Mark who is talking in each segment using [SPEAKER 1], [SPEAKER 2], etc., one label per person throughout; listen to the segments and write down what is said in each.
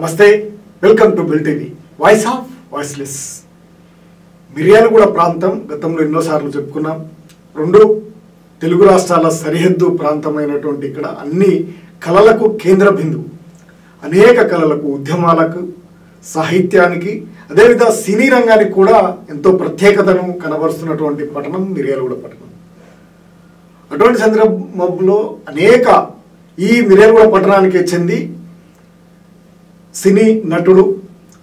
[SPEAKER 1] నమస్తే, welcome to bill TV, voice of voiceless. Miryalaguda ప్రాంతం గతంలో ఎన్నోసార్లు చెప్పుకున్నాం. రెండు తెలుగు రాష్ట్రాల సరిహద్దు ప్రాంతమైనటువంటి ఇక్కడ అన్ని కళలకు కేంద్ర బిందువు. అనేక కళలకు, ఉద్యమాలకు, సాహిత్యానికి, అదేవిధంగా సినీ రంగానికి కూడా ఎంతో ప్రత్యేకతను కనబరుస్తున్నటువంటి పట్టణం మిర్యాలగూడ పట్టణం. అటువంటి సందర్భంలో అనేక ఈ మిర్యాలగూడ పట్టణానికి చెంది సినీ నటుడు,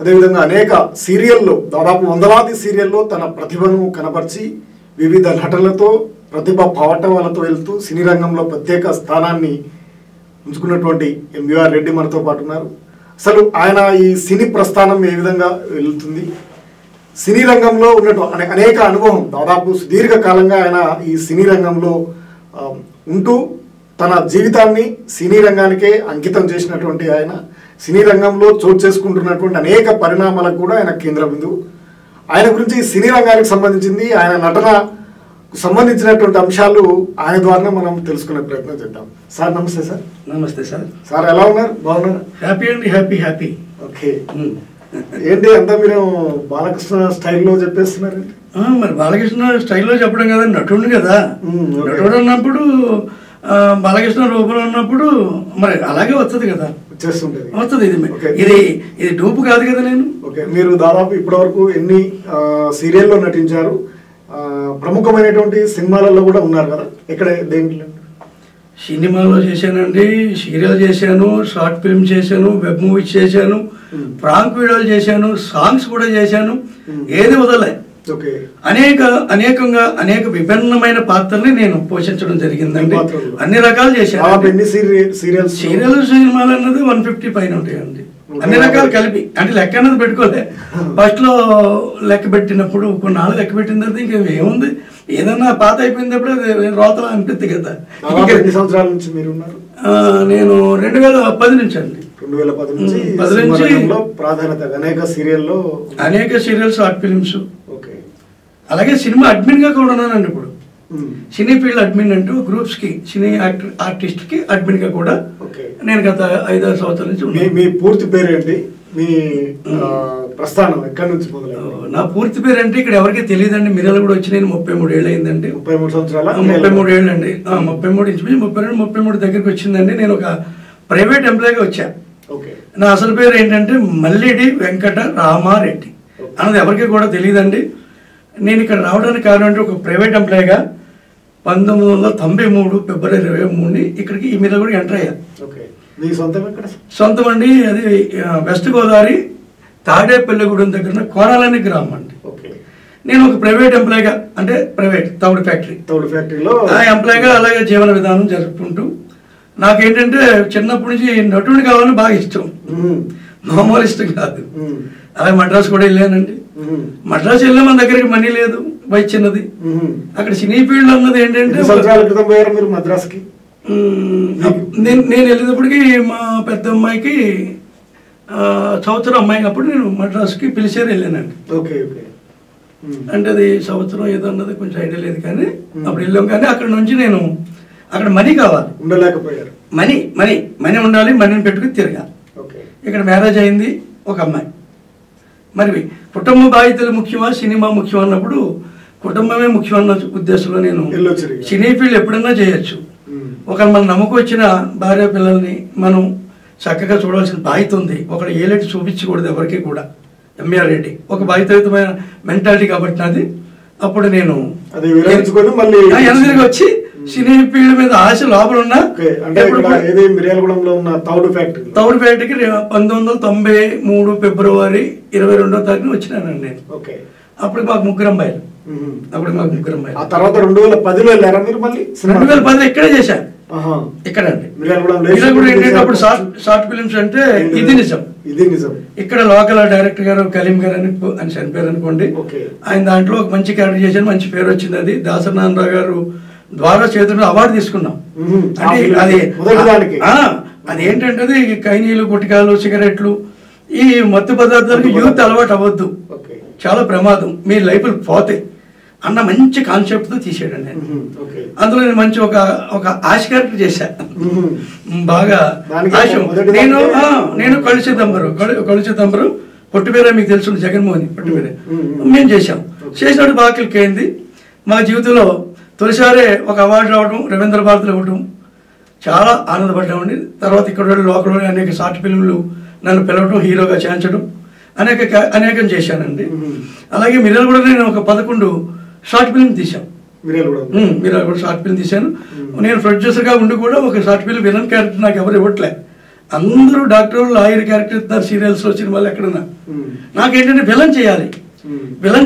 [SPEAKER 1] అదేవిధంగా అనేక సీరియల్లో, దాదాపు వందలాది సీరియల్లో తన ప్రతిభను కనబర్చి వివిధ నటులతో, ప్రతిభ పావటవాలతో వెళ్తూ సినీ రంగంలో ప్రత్యేక స్థానాన్ని ఉంచుకున్నటువంటి ఎంవీఆర్ రెడ్డి మనతో పాటు ఉన్నారు. అసలు ఆయన ఈ సినీ ప్రస్థానం ఏ విధంగా వెళ్తుంది, సినీ రంగంలో ఉన్నటువంటి అనేక అనుభవం, దాదాపు సుదీర్ఘకాలంగా ఆయన ఈ సినీ రంగంలో ఉంటూ తన జీవితాన్ని సినీ రంగానికే అంకితం చేసినటువంటి ఆయన సినీ రంగంలో చోటు చేసుకుంటున్నటువంటి అనేక పరిణామాలకు కూడా ఆయన కేంద్ర బిందువు. ఆయన గురించి సినీ రంగానికి సంబంధించింది, ఆయన నటనకు సంబంధించినటువంటి అంశాలు ఆయన ద్వారా మనం తెలుసుకునే ప్రయత్నం చేద్దాం. సార్ నమస్తే. సార్
[SPEAKER 2] నమస్తే సార్.
[SPEAKER 1] సార్ ఎలా ఉన్నారు? బాగున్నారు?
[SPEAKER 2] హ్యాపీ అండి, హ్యాపీ.
[SPEAKER 1] ఓకే. ఏంటి అంతా మీరు బాలకృష్ణ స్టైల్లో చెప్పేస్తున్నారు?
[SPEAKER 2] మరి బాలకృష్ణ స్టైల్లో చెప్పడం కదా, నటుడు కదా. నటుడు అన్నప్పుడు బాలకృష్ణ రూపంలో ఉన్నప్పుడు మరి అలాగే వస్తుంది కదా, వస్తుంది. ఇది డూపు కాదు కదా. నేను
[SPEAKER 1] ఓకే. మీరు దాదాపు ఇప్పటి వరకు ఎన్ని సీరియల్లో నటించారు? ప్రముఖమైనటువంటి సినిమాలలో కూడా ఉన్నారు కదా, ఎక్కడ దేంట్లో?
[SPEAKER 2] సినిమాలో చేశానండి, సీరియల్ చేశాను, షార్ట్ ఫిల్మ్ చేశాను, వెబ్ మూవీస్ చేశాను, ప్రాంక్ వీడియోలు చేశాను, సాంగ్స్ కూడా చేశాను. ఏది వదలే. అనేక విభిన్నమైన పాత్రల్ని నేను పోషించడం జరిగిందండి. అన్ని రకాలు చేశాను. సీరియల్ సినిమాలు అన్నది 150 పైన ఉంటాయండి. అన్ని రకాలు కలిపి, అంటే లెక్క అన్నది పెట్టుకోలే. ఫస్ట్ లో లెక్క పెట్టినప్పుడు కొన్నాళ్ళు లెక్క పెట్టిన తర్వాత ఇంకా ఏముంది, ఏదన్నా పాత అయిపోయినప్పుడు రోతలు అనిపిస్తుంది కదా.
[SPEAKER 1] ఎన్ని సంవత్సరాల నుంచి మీరు ఉన్నారు?
[SPEAKER 2] నేను 2010 నుంచి అండి.
[SPEAKER 1] 2010 నుంచి ప్రాధాన్యత అనేక
[SPEAKER 2] సీరియల్స్, షార్ట్ ఫిల్మ్స్, అలాగే సినిమా అడ్మిన్ గా కూడా ఉన్నానండి. ఇప్పుడు సినీ ఫీల్డ్ అడ్మిన్ అంటూ గ్రూప్స్ కి, సినీ ఆర్టిస్ట్ కి అడ్మిన్ గా కూడా నేను గత 5-6 సంవత్సరాల నుంచి.
[SPEAKER 1] మీ పూర్తి పేరు ఏంటి? మీ ప్రస్థానం ఎక్కడి నుంచి మొదలైంది?
[SPEAKER 2] నా పూర్తి పేరు అంటే ఇక్కడ ఎవరికి తెలియదండి. మిర్యాలగూడ కూడా వచ్చి నేను 33 ఏళ్ళు అయిందండి.
[SPEAKER 1] 33 సంవత్సరాల?
[SPEAKER 2] 33 ఏళ్ళు అండి. 33 ఇంచుమించు 32-33 దగ్గరికి వచ్చిందండి. నేను ఒక ప్రైవేట్ ఎంప్లాయీగా వచ్చా. నా అసలు పేరు ఏంటంటే మల్లిడి వెంకట రామారెడ్డి అన్నది ఎవరికి కూడా తెలియదండి. నేను ఇక్కడ రావడానికి కారణం అంటే ఒక ప్రైవేట్ ఎంప్లాయీగా 1993 ఫిబ్రవరి 23 ఇక్కడికి ఈ మీద కూడా ఎంటర్ అయ్యా. సొంతం అండి. అది వెస్ట్ గోదావరి తాడేపల్లిగూడెం దగ్గర కోరాలని గ్రామం అండి. నేను ఒక ప్రైవేట్ ఎంప్లాయీగా, అంటే ప్రైవేట్ తౌడు ఫ్యాక్టరీలో ఎంప్లాయీగా అలాగే జీవన విధానం జరుపుకుంటూ, నాకేంటంటే చిన్నప్పటి నుంచి నటుడిని కావాలని బాగా ఇష్టం, మామూలు ఇష్టం కాదు. అలాగే మద్రాసు కూడా వెళ్ళానండి. మద్రాసు వెళ్ళిన మన దగ్గరికి మనీ లేదు, వయసు చిన్నది. అక్కడ సినీ ఫీల్డ్ అన్నది ఏంటంటే,
[SPEAKER 1] మద్రాసుకి
[SPEAKER 2] నేను వెళ్ళేటప్పటికి మా పెద్ద అమ్మాయికి సంవత్సరం అమ్మాయి అప్పుడు నేను మద్రాసుకి పిలిచారు, వెళ్ళానండి. అంటే అది సంవత్సరం ఏదో అన్నది కొంచెం ఐడియా లేదు, కానీ అప్పుడు వెళ్ళాం. కానీ అక్కడ నుంచి నేను, అక్కడ మనీ కావాలి,
[SPEAKER 1] ఉండలేకపోయారు.
[SPEAKER 2] మనీ ఉండాలి, మనీని పెట్టుకుని తిరగా. ఇక్కడ మ్యారేజ్ అయింది, ఒక అమ్మాయి. మరి కుటుంబ బాధ్యతలు ముఖ్యమా, సినిమా ముఖ్యం అన్నప్పుడు కుటుంబమే ముఖ్యమన్న ఉద్దేశంలో నేను సినీ ఫీల్డ్ ఎప్పుడన్నా చేయొచ్చు. ఒకరు మనం నమ్మకం వచ్చిన భార్య పిల్లల్ని మనం చక్కగా చూడాల్సిన బాధ్యత ఉంది. ఒకరు ఏలెట్టి చూపించకూడదు ఎవరికి కూడా. ఎంవీఆర్ రెడ్డి ఒక బాధ్యతయుతమైన మెంటాలిటీ కాబట్టి నాది. అప్పుడు నేను ఎనదిరిగి వచ్చి సినీ ఫీల్డ్ మీద ఆశ లోపల ఉన్నా. తౌడు ఫ్యాక్టరీకి 1993 ఫిబ్రవరి 22వ తారీఖున వచ్చినానండి నేను. అప్పుడు మాకు ముగ్గురు అమ్మాయిలు.
[SPEAKER 1] ఆ తర్వాత 2010లో వెళ్ళారా మీరు? మళ్ళీ
[SPEAKER 2] 2010లో ఇక్కడే చేశాను. ఇక్కడ అండి అప్పుడు షార్ట్ ఫిలిమ్స్ అంటే ఇది నిజం. ఇక్కడ లోకల్ డైరెక్టర్ గారు కలీం గారు అని చనిపోయారు అనుకోండి. ఆయన దాంట్లో ఒక మంచి క్యారెక్టర్ చేశాను, మంచి పేరు వచ్చింది. అది దాసనారాయణ గారు ద్వారా చేతుల్లో అవార్డు తీసుకున్నాం. అంటే అదేంటంటే కైనీలు, గుట్కాలు, సిగరెట్లు, ఈ మత్తు పదార్థాలకు యూత్ అలవాటు అవ్వద్దు, చాలా ప్రమాదం, మీ లైఫ్లు పోతాయి. అన్న మంచి కాన్సెప్ట్తో తీసాడండి నేను. అందులో నేను మంచి ఒక ఆశ క్యారెక్టర్ చేశాను, బాగా ఆశ. నేను కళిచిదంబరు పొట్టుపేర మీకు తెలుసు, జగన్మోహన్ పొట్టుపేర మేము చేసినప్పుడు బాగా క్లిక్ అయింది. మా జీవితంలో తొలిసారే ఒక అవార్డు రావడం, రవీంద్ర భారతిలో ఇవ్వడం, చాలా ఆనందపడ్డామండి. తర్వాత ఇక్కడ లోకల్ అనేక షార్ట్ ఫిల్మ్లు నన్ను పిలవడం, హీరోగా చేయించడం, అనేకం చేశానండి. అలాగే మిర్యాల కూడా నేను ఒక 11 షార్ట్ ఫిల్మ్ తీశాను. మిర్యాల కూడా షార్ట్ ఫిల్మ్ తీశాను. నేను ప్రొడ్యూసర్గా ఉండి కూడా ఒక షార్ట్ ఫిల్మ్ విలన్ క్యారెక్టర్ నాకు ఎవరు ఇవ్వట్లే. అందరూ డాక్టర్, లాయర్ క్యారెక్టర్ ఇస్తున్నారు సీరియల్స్లో, సినిమాలు ఎక్కడన్నా. నాకేంటంటే విలన్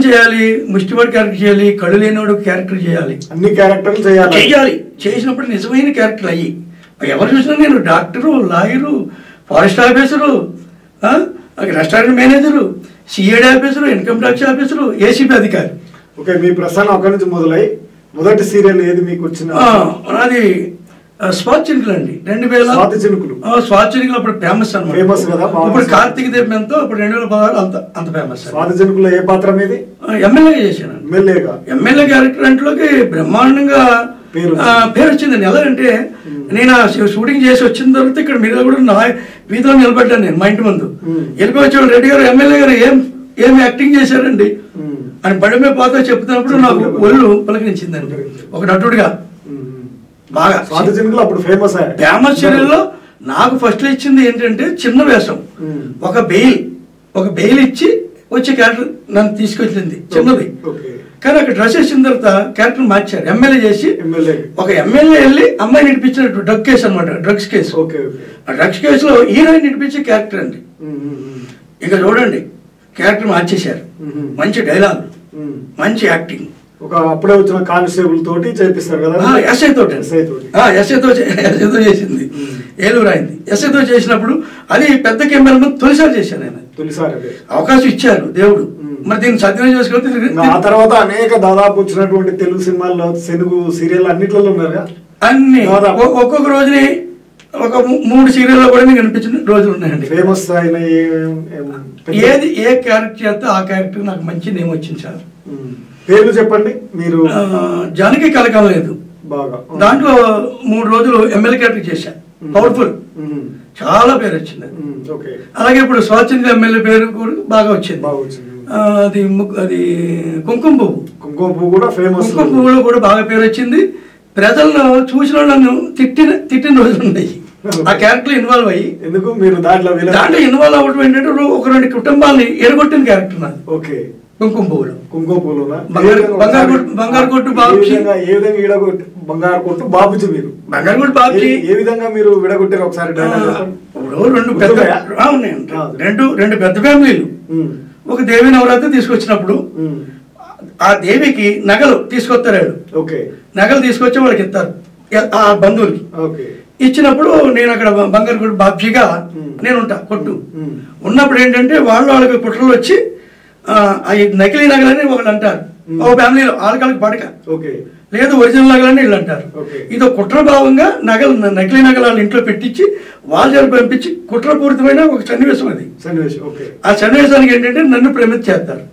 [SPEAKER 2] చేయాలి, ముష్టివాడి క్యారెక్టర్ చేయాలి, కళ్ళు లేనివాడు క్యారెక్టర్ చేయాలి, అన్ని క్యారెక్టర్లు చేయాలి. చేసినప్పుడు నిజమైన క్యారెక్టర్ అయ్యి ఎవరు చూసినా నేను doctor, lawyer, forest officer, restaurant manager, CID officer, income tax officer, ACP అధికారి. ఓకే, మీ ప్రస్థానం అక్కడి నుంచి మొదలై మొదటి సీరియల్ ఏది మీకు వచ్చిన? అది స్వాతి చినుకులు అండి. 2000 స్వాతి చినుకులు అప్పుడు ఫేమస్ అన్నమాట. ఇప్పుడు కార్తీక దీపంతో అప్పుడు 2016 అంత ఫేమస్. స్వాతి చినుకులు ఏ పాత్ర మీది? ఎమ్మెల్యేగా చేశాను. ఎమ్మెల్యే క్యారెక్టర్ అంట్లోకి బ్రహ్మాండంగా పేరు వచ్చిందండి. ఎలాగంటే నేను షూటింగ్ చేసి వచ్చిన తర్వాత ఇక్కడ మీరు కూడా నా వీధిలో నిలబడ్డాను. నేను మా ఇంటి ముందు వెళ్ళిపోయి వచ్చేవాడు, రెడ్డి గారు ఎమ్మెల్యే గారు ఏం యాక్టింగ్ చేశారండి అని బడి మీద పాత చెప్తున్నప్పుడు నాకు ఒళ్ళు పలకరించిందండి ఒక నటుడిగా. బాగా అప్పుడు ఫేమస్ సీరియల్లో నాకు ఫస్ట్ ఇచ్చింది ఏంటంటే చిన్న వేషం, ఒక బెయిల్ ఇచ్చి వచ్చే క్యారెక్టర్ నన్ను తీసుకొచ్చింది చిన్నది. కానీ అక్కడ డ్రెస్ వేసిన తర్వాత క్యారెక్టర్ మార్చారు, ఎమ్మెల్యే చేసి. ఒక ఎమ్మెల్యే వెళ్ళి అమ్మాయిని నడిపించినట్టు డ్రగ్ కేసు అనమాట, డ్రగ్స్ కేసు. ఆ డ్రగ్స్ కేసులో హీరోయిన్ నడిపించే క్యారెక్టర్ అండి. ఇక చూడండి క్యారెక్టర్ మార్చేశారు, మంచి డైలాగ్, మంచి యాక్టింగ్. ఒక అప్పుడే వచ్చిన కానిస్టేబుల్ తోటి చేపిస్తారు కదా, ఎస్ఐతో చేసింది, ఏలూరు అయింది. ఎస్ఐతో చేసినప్పుడు అది పెద్ద కెమెరా తొలిసారి చేశాను నేను. అవకాశం ఇచ్చారు దేవుడు, మరి దీన్ని సద్వినియోగం చేసుకోవాలి. ఆ తర్వాత అనేక దాదాపు వచ్చినటువంటి తెలుగు సినిమాల్లో, తెలుగు సీరియల్ అన్నిట్లో ఉన్నారు అన్ని. ఒక్కొక్క రోజుని ఒక 3 సీరియల్లో కూడా కనిపించిన రోజులు ఉన్నాయండి. ఫేమస్ అయిన ఏది ఏ క్యారెక్టర్ చేస్తే ఆ క్యారెక్టర్ నాకు మంచి నేమ్ వచ్చింది సార్. పేర్లు చెప్పండి మీరు. జానకి కలకం లేదు, దాంట్లో 3 రోజులు ఎమ్మెల్యే క్యారెక్టర్ చేశాను, పవర్ఫుల్, చాలా పేరు వచ్చింది. అలాగే ఇప్పుడు స్వాతంత్ర ఎమ్మెల్యే పేరు కూడా బాగా వచ్చింది. అది కుంకుమ పువ్వు కూడా ఫేమస్. కుంకుమ పువ్వులో కూడా బాగా పేరు వచ్చింది. ప్రజల్లో చూసిన నన్ను తిట్టిన రోజులు ఉన్నాయి ఆ క్యారెక్టర్ ఇన్వాల్వ్ అయ్యి. ఎందుకు మీరు దాంట్లో ఇన్వాల్వ్ అవ్వడం ఏంటంటే ఒక 2 కుటుంబాలని ఎరగొట్టిన క్యారెక్టర్ నాది. ఓకే, కుంకుమ పువ్వులో బంగారు కొట్టు బాబుజీ. ఏ విధంగా బంగారు కొట్టు బాబుజీ మీరు బంగారు కొట్టు బాబుజీ ఏ విధంగా మీరు విడగొట్టారు ఒకసారి? రెండు పెద్ద ఫ్యామిలీలు ఒక దేవి నవరాత్రి తీసుకొచ్చినప్పుడు ఆ దేవికి నగలు తీసుకొస్తారు. నగలు తీసుకొచ్చి వాళ్ళకి ఇస్తారు ఆ బంధువులకి. ఇచ్చినప్పుడు నేను అక్కడ బంగారు కొట్టు బాబ్జీగా నేను ఉంటా. కొట్టు ఉన్నప్పుడు ఏంటంటే వాళ్ళకి కుట్రలు వచ్చి నకిలీ నగలని ఒకళ్ళు అంటారు, ఒక ఫ్యామిలీలో వాళ్ళకి పడక లేదు ఒరిజినల్ నగలని వీళ్ళు అంటారు. ఇదో కుట్రభావంగా నకిలీ నగలు వాళ్ళ ఇంట్లో పెట్టించి వాళ్ళ పంపించి కుట్రపూరితమైన ఒక సన్నివేశం అది. ఆ సన్నివేశానికి ఏంటంటే నన్ను ప్రేమిత చేస్తారు.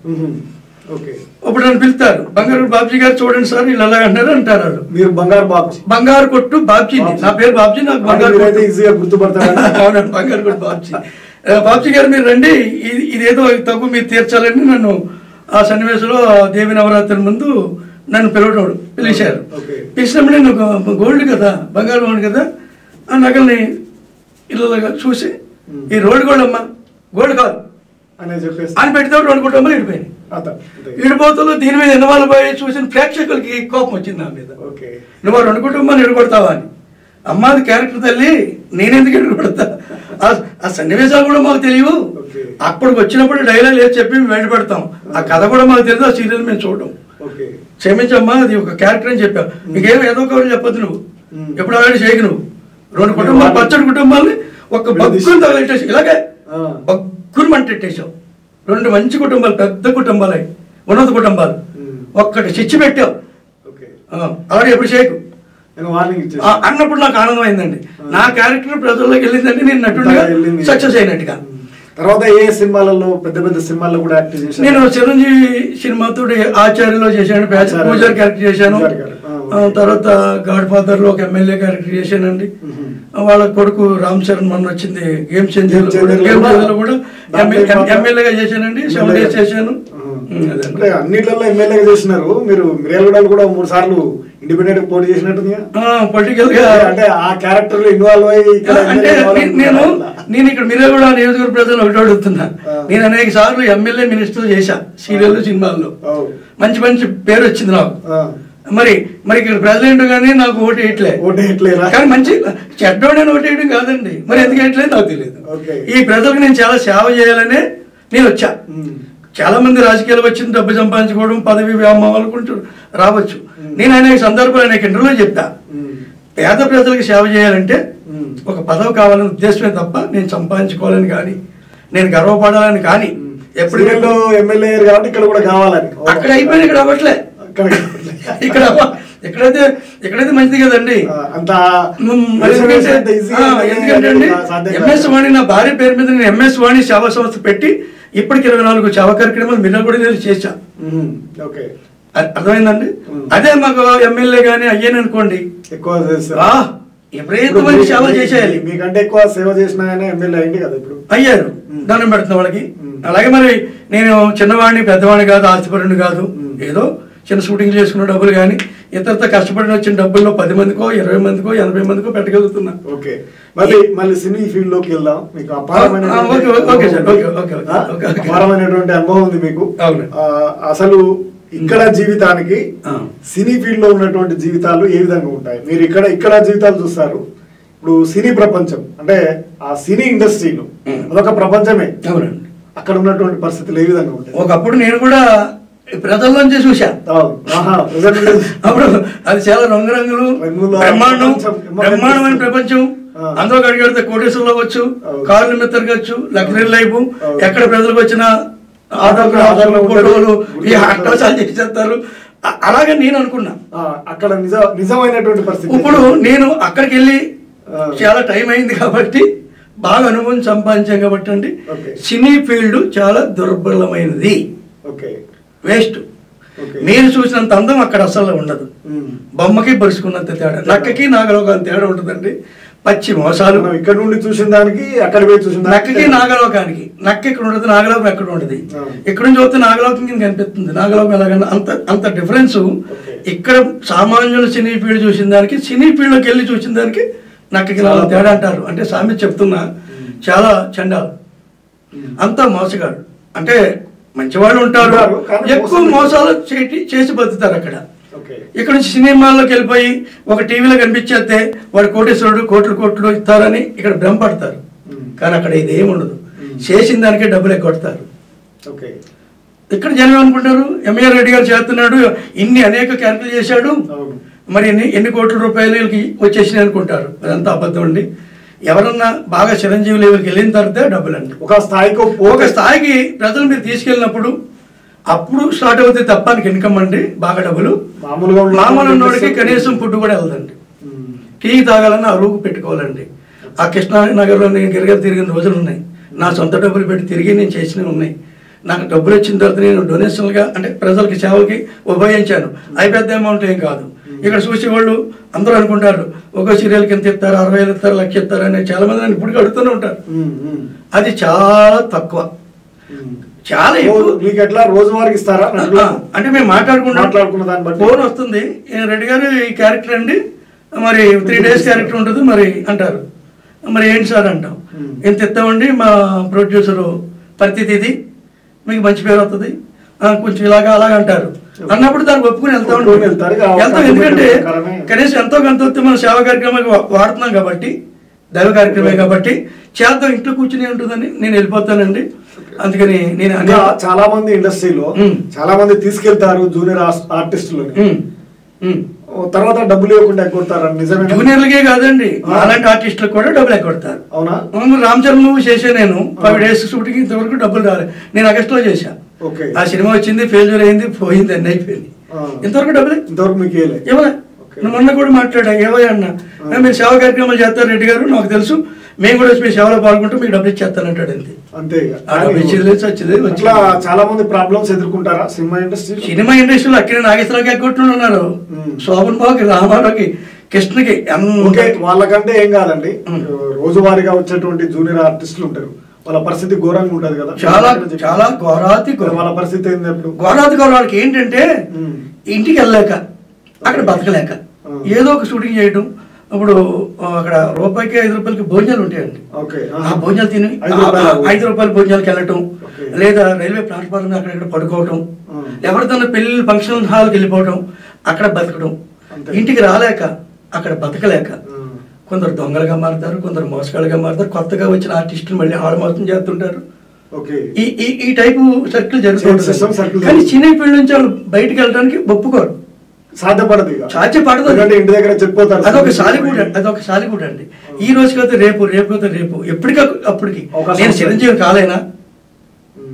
[SPEAKER 2] ఇప్పుడు నన్ను పిలుస్తారు, బంగారు బాబ్జీ గారు చూడండి సార్ వీళ్ళు అలా అంటారు అంటారు. మీరు బంగారు కొట్టు బాబ్జీ, నా పేరు బాబ్జీ, నాకు బంగారు గుర్తుపడతారు. అవునండి, బంగారు కొట్టు బాబ్జీ. బాబ్జీ గారు మీరు రండి, ఇదేదో తగ్గు మీరు తీర్చాలని నన్ను ఆ సన్నివేశంలో దేవి నవరాత్రి ముందు నన్ను పిలిచారు. పిలిచినప్పుడు నేను గోల్డ్ కదా, బంగారు గోల్డ్ కదా, ఆ నగల్ని ఇళ్ళగా చూసి ఈ రోడ్డు గోల్డ్ అమ్మా, గోల్డ్ కాదు అని పెడితే 2 కుటుంబాలు ఇడిపోయినాయి. ఇడిపోతులు దీని మీద ఇన్వాల్వ్ అయ్యి చూసిన ప్రేక్షకులకి కోపం వచ్చింది నా మీద. నువ్వు 2 కుటుంబాలు ఇడగొడతావా అని. అమ్మాది క్యారెక్టర్ తల్లి, నేనెందుకు ఇడగొడతా? ఆ సన్నివేశాలు కూడా మాకు తెలియవు. అప్పటికి వచ్చినప్పుడు డైలాగ్ లేదు చెప్పి మేము బయటపడతాం. ఆ కథ కూడా మాకు తెలియదు, ఆ సీరియల్ మేము చూడడం. క్షమించమ్మా, అది ఒక క్యారెక్టర్ అని చెప్పావు, నీకేం ఏదో ఒకటి చెప్పొద్దు, నువ్వు ఎప్పుడు అలాంటి చేయకు. నువ్వు 2 కుటుంబాలు, పచ్చడి కుటుంబాల్ని ఒక బగ్గుని తగలెట్టేసి ఇలాగే బగ్గుని మంటెట్టేసావు. 2 మంచి కుటుంబాలు, పెద్ద కుటుంబాలు, ఉన్నత కుటుంబాలు, ఒక్కటి చిచ్చి పెట్టావు. అలాగే ఎప్పుడు చేయకు అన్నప్పుడు నాకు ఆనందం అయిందండి. నా క్యారెక్టర్ ప్రజల్లోకి వెళ్ళిందంటే నేను నటుడిగా సక్సెస్ అయినట్టుగా.
[SPEAKER 1] తర్వాత ఏ సినిమాలలో పెద్ద పెద్ద సినిమాల్లో కూడా యాక్ట్ చేశాను?
[SPEAKER 2] నేను చిరంజీవి సినిమాతో ఆచార్యలో చేశాను, పూజారి క్యారెక్టర్ చేశాను. తర్వాత గాడ్ ఫాదర్ లో ఒక ఎమ్మెల్యే క్యారెక్టర్ చేశానండి. వాళ్ళ కొడుకు రామ్ చరణ్ మొన్న వచ్చింది గేమ్ చేంజర్ లో కూడా ఎమ్మెల్యేగా చేశానండి. 7 days చేశాను.
[SPEAKER 1] అన్నిట్లలో ఎమ్మెల్యేగా చేసినారు మీరు. మిర్యాలగూడలో కూడా 3 సార్లు ఇండిపెండెంట్ పోటీ చేసినట్టుంది.
[SPEAKER 2] పొలిటికల్ గా అంటే
[SPEAKER 1] ఆ క్యారెక్టర్ లో ఇన్వాల్వ్ అయ్యి
[SPEAKER 2] అంటే నేను ఇక్కడ మిర్యాలగూడ నియోజకవర్గ ప్రజలు ఒకటి అడుగుతున్నా. నేను అనేక సార్లు ఎమ్మెల్యే మినిస్టర్ చేశా సీరియల్ సినిమాల్లో. మంచి మంచి పేరు వచ్చింది నాకు. మరి ఇక్కడ ప్రెసిడెంట్ గానీ నాకు ఓటు వేయట్లేదు. కానీ మంచి చెడ్డోడని ఓటు వేయడం కాదండి. మరి ఎందుకు వేయట్లేదు నాకు తెలియదు. ఈ ప్రజలకు నేను చాలా సేవ చేయాలనే నేను వచ్చా. చాలా మంది రాజకీయాలకు వచ్చింది డబ్బు సంపాదించుకోవడం, పదవి వ్యామోహాలకుంటూ రావచ్చు. నేను అనేక సందర్భాలు అనేక ఇంటర్వ్యూలో చెప్తా, పేద ప్రజలకు సేవ చేయాలంటే ఒక పదవి కావాలనే ఉద్దేశమే తప్ప నేను సంపాదించుకోవాలని కానీ నేను గర్వపడాలని కానీ ఎప్పుడు
[SPEAKER 1] ఎమ్మెల్యే కాబట్టి ఇక్కడ కూడా కావాలని
[SPEAKER 2] అక్కడ అయిపోయింది. ఇక్కడ అవ్వట్లే. ఇక్కడ ఎక్కడైతే మంచిది కదండి. ఎందుకంటే అండి ఎంఎస్ వాణి నా భార్య పేరు మీద నేను ఎంఎస్ వాణి సేవా సంస్థ పెట్టి ఇప్పటికి 24 సేవా కార్యక్రమాలు మిర్యాలగూడ కూడా చేశా. అర్థమైందండి. అదే మాకు ఎమ్మెల్యే గానీ అయ్యాను అనుకోండి, విపరీతమైన సేవలు చేసేయాలి.
[SPEAKER 1] మీకంటే ఎక్కువ సేవ చేసిన ఎమ్మెల్యే అయింది కదా ఇప్పుడు.
[SPEAKER 2] అయ్యారు, దండం పెడుతున్న వాళ్ళకి. అలాగే మరి నేను చిన్నవాడిని పెద్దవాడిని కాదు, ఆస్తిపరుడిని కాదు. ఏదో చిన్న షూటింగ్ చేసుకున్న డబ్బులు కానీ ఇతరతో కష్టపడిన వచ్చిన డబ్బుల్లో 10 మందికో 20 మందికో 80 మందికో పెట్టగలుగుతున్నా.
[SPEAKER 1] ఓకే, మళ్ళీ సినీ ఫీల్డ్ లోకి వెళ్దాం. మీకు అపారమైనటువంటి అనుభవం ఉంది మీకు. అసలు ఇక్కడ జీవితానికి సినీ ఫీల్డ్ లో ఉన్నటువంటి జీవితాలు ఏ విధంగా ఉంటాయి? మీరు ఇక్కడ జీవితాలు చూస్తారు. ఇప్పుడు సినీ ప్రపంచం అంటే ఆ సినీ ఇండస్ట్రీలో అదొక ప్రపంచమే. అక్కడ ఉన్నటువంటి పరిస్థితులు ఏ విధంగా ఉంటాయి?
[SPEAKER 2] ఒకప్పుడు నేను కూడా ప్రజల్లోంచి చూసా. అప్పుడు అది చాలా రంగురంగులు బ్రహ్మాండమైన ప్రపంచం. అందులో అడిగడితే కోటేశ్వరంలో అవ్వచ్చు, కార్ల మీద తిరగచ్చు, లగ్జరీ లైఫ్. ఎక్కడ ప్రజలకు వచ్చిన ఆధార్ ఫోటోలు ఈ హట్టాసాలు చేసేస్తారు. అలాగే నేను అనుకున్నా.
[SPEAKER 1] అక్కడ నిజమైనటువంటి పరిస్థితి.
[SPEAKER 2] ఇప్పుడు నేను అక్కడికి వెళ్ళి చాలా టైం అయింది కాబట్టి బాగా అనుభవం సంపాదించాం కాబట్టి అండి, సినీ ఫీల్డ్ చాలా దుర్బలమైనది, వేస్ట్. మీరు చూసినంత అందం అక్కడ అసలు ఉండదు. బొమ్మకి బరుసుకున్నంత తేడా, నక్కకి నాగలోకానికి తేడా ఉంటుందండి. పచ్చి మోసాలు.
[SPEAKER 1] ఇక్కడ నుండి చూసిన దానికి అక్కడ చూసిన
[SPEAKER 2] నక్కకి నాగలోకానికి, నక్క ఇక్కడ ఉంటుంది, నాగలోకం ఎక్కడ ఉంటుంది. ఇక్కడ నుంచి చూస్తే నాగలోకం కింద కనిపిస్తుంది, నాగలోకం ఎలాగన్నా అంత డిఫరెన్స్. ఇక్కడ సామాన్యులు సినీ ఫీల్డ్ చూసిన దానికి, సినీ ఫీల్డ్లోకి వెళ్ళి చూసిన దానికి నక్కకి తేడా అంటారు. అంటే సామెత చెప్తున్నా, చాలా చండాలు, అంతా మోసగాడు. అంటే మంచివాళ్ళు ఉంటారు, ఎక్కువ మోసాలు చేసి బతుకుతారు అక్కడ. ఇక్కడ నుంచి సినిమాల్లోకి వెళ్ళిపోయి ఒక టీవీలో కనిపించేస్తే వాడు కోటేశ్వరుడు కోట్లు ఇస్తారని ఇక్కడ భ్రమపడతారు. కానీ అక్కడ ఇది ఏముండదు, చేసిన దానికే డబ్బులు కొడతారు. ఇక్కడ జనం అనుకుంటారు ఎంఏఆర్ రెడ్డి గారు చేస్తున్నాడు, ఇన్ని అనేక క్యారెక్టర్లు చేశాడు, మరి ఎన్ని కోట్ల రూపాయలు వచ్చేసినాయి అనుకుంటారు. అదంతా అబద్ధం అండి. ఎవరన్నా బాగా చిరంజీవి లెవెల్కి వెళ్ళిన తర్వాత డబ్బులు అండి. ఒక స్థాయికి ప్రజలు మీరు తీసుకెళ్ళినప్పుడు అప్పుడు స్టార్ట్ అవుతుంది తప్ప ఇన్కమ్ అండి. బాగా డబ్బులు మామూలు ఉన్నోడికి కనీసం ఫుడ్ కూడా వెళ్దండి. టీ తాగాలన్నా అరువుకు పెట్టుకోవాలండి. ఆ కృష్ణానగర్లో నేను తిరిగిన రోజులు ఉన్నాయి. నా సొంత డబ్బులు పెట్టి తిరిగి నేను చేసినవి ఉన్నాయి. నాకు డబ్బులు వచ్చిన తర్వాత నేను డొనేషన్లుగా అంటే ప్రజలకి సేవలకి ఉపయోగించాను. అవి పెద్ద అమౌంట్ ఏం కాదు. ఇక్కడ చూసేవాళ్ళు అందరూ అనుకుంటారు ఒక సీరియల్కి ఎంత ఇస్తారు, 60,000 ఇస్తారు, 1,00,000 ఇస్తారు అని చాలా మంది నన్ను ఇప్పటికీ అడుగుతూనే ఉంటారు. అది చాలా తక్కువ. చాలా
[SPEAKER 1] రోజువారికి ఇస్తారా
[SPEAKER 2] అంటే మేము మాట్లాడుకున్న దాన్ని బట్టి ఫోన్ వస్తుంది, రెడ్డి గారు ఈ క్యారెక్టర్ అండి, మరి 3 days క్యారెక్టర్ ఉంటుంది మరి అంటారు. మరి ఏంటి సార్ అంటాం, ఎంత ఇస్తామండి, మా ప్రొడ్యూసరు పరిస్థితి ఇది, మీకు మంచి పేరు వస్తుంది, కొంచెం ఇలాగా అలాగ అంటారు. అన్నప్పుడు దాన్ని ఒప్పుకుని వెళ్తాం. ఎందుకంటే కనీసం ఎంతో కొంత మన సేవా కార్యక్రమానికి వాడుతున్నాం కాబట్టి, దైవ కార్యక్రమే కాబట్టి చేద్దాం, ఇంట్లో కూర్చుని ఉంటుందని నేను వెళ్ళిపోతానండి. అందుకని నేను
[SPEAKER 1] చాలా మంది ఇండస్ట్రీలో చాలా మంది తీసుకెళ్తారు జూనియర్ ఆర్టిస్టులని, తర్వాత డబ్బులు ఇవ్వకుండా ఎగ్గొడతారు. నిజమే,
[SPEAKER 2] జూనియర్లకే కాదండి, అలాంటి ఆర్టిస్టులకు కూడా డబ్బులు ఎగ్గొడతారు.
[SPEAKER 1] అవునా?
[SPEAKER 2] రామ్ చరణ్ మూవీ చేసా నేను, 5 days షూటింగ్, ఇంతవరకు డబ్బులు రాలేదు. నేను ఆగస్టులో చేశా. ఆ సినిమా వచ్చింది, ఫెయిల్యూర్ అయింది, పోయింది, అన్నీ అయిపోయింది. ఇంతవరకు డబ్బులే,
[SPEAKER 1] ఇంతవరకు మీకు
[SPEAKER 2] ఇవ్వలే. మొన్న కూడా మాట్లాడా, ఏవయ్యా అన్న మీరు సేవా కార్యక్రమాలు చేస్తారు రెడ్డి గారు, నాకు తెలుసు మేము కూడా మీ సేవలో పాల్గొంటూ మీకు డబ్బులు ఇచ్చేస్తానంటాడు అంతే.
[SPEAKER 1] అంతే
[SPEAKER 2] ఇట్లా
[SPEAKER 1] చాలా మంది ప్రాబ్లమ్స్ ఎదుర్కొంటారా సినిమా ఇండస్ట్రీ?
[SPEAKER 2] సినిమా ఇండస్ట్రీలో అక్కడ నాగేశ్వరరావుకి ఎగ్గొట్టున్నారు, శోభన్ బాబుకి, రామారావుకి, కృష్ణకి.
[SPEAKER 1] వాళ్ళకంటే ఏం కాదండి, రోజువారీగా వచ్చేటువంటి జూనియర్ ఆర్టిస్టులు ఉంటారు, వాళ్ళ పరిస్థితి ఘోరంగా ఉంటది కదా.
[SPEAKER 2] చాలా చాలా ఘోరాతి
[SPEAKER 1] వాళ్ళ పరిస్థితి ఏంది అప్పుడు?
[SPEAKER 2] ఘోరాతి వాళ్ళకి ఏంటంటే ఇంటికి వెళ్ళలేక, అక్కడ బతకలేక, ఏదో ఒక షూటింగ్ చేయడం. ఇప్పుడు అక్కడ రూపాయికి 5 రూపాయలకి భోజనాలు ఉంటాయండి. ఆ భోజనాలు తిని 5 రూపాయల భోజనాలకు వెళ్ళటం, లేదా రైల్వే ప్లాట్ఫామ్ అక్కడ పడుకోవటం, ఎవరితోనో పెళ్లి ఫంక్షన్ హాల్కి వెళ్ళిపోవటం, అక్కడ బతకడం. ఇంటికి రాలేక, అక్కడ బతకలేక కొందరు దొంగలుగా మారుతారు, కొందరు మోసగాళ్ళుగా మారుతారు, కొత్తగా వచ్చిన ఆర్టిస్టులు మళ్ళీ ఆడ మోసం చేస్తుంటారు. ఈ టైపు సర్కిల్ జరుగుతుంది. కానీ సినీ ఫీల్డ్ నుంచి వాళ్ళు బయటకు వెళ్ళడానికి ఒప్పుకోరు, సాధ్యపడదు. ఇంటి దగ్గర చెప్పిపోతారు. అదొక సాలిగూడ అండి. ఈ రోజుకైతే రేపు, రేపుకైతే రేపు, ఎప్పటికప్పటికి నేను చిరంజీవి కాలేనా,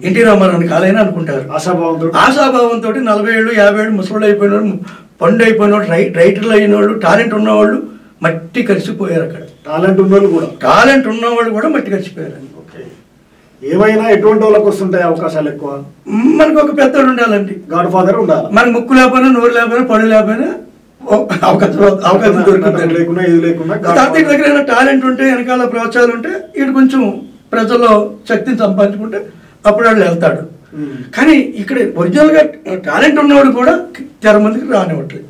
[SPEAKER 2] ఎన్టీ రామారావు కాలేనా అనుకుంటారు. ఆశాభావంతో 40 ఏళ్ళు 50 ఏళ్ళు ముసళ్ళు అయిపోయిన వాళ్ళు, పండు అయిపోయిన వాళ్ళు, రైటర్లు అయిన వాళ్ళు, టాలెంట్ ఉన్నవాళ్ళు మట్టి కలిసిపోయారు. అక్కడ టాలెంట్ ఉన్నవాళ్ళు కూడా మట్టి కలిసిపోయారు.
[SPEAKER 1] ఏమైనా ఎటువంటి వాళ్ళకి వస్తుంటాయి అవకాశాలు ఎక్కువ?
[SPEAKER 2] మనకు ఒక పెద్దోడు ఉండాలండి,
[SPEAKER 1] గాడ్ ఫాదర్ ఉండాలి.
[SPEAKER 2] మనకు ముక్కు లేకపోయినా, నోరు లేకపోయినా, పళ్ళు లేకపోయినా అవకాశం దొరుకుతుంది.
[SPEAKER 1] లేకున్నా ఇది లేకున్నా
[SPEAKER 2] కార్తీక్ దగ్గర టాలెంట్ ఉంటే, వెనకాల ప్రోత్సాహాలు ఉంటే, వీడు కొంచెం ప్రజల్లో శక్తిని సంపాదించుకుంటే అప్పుడు వాళ్ళు వెళ్తాడు. కానీ ఇక్కడ ఒరిజినల్ గా టాలెంట్ ఉన్నవాడు కూడా తెర మందికి రానివ్వట్లేదు.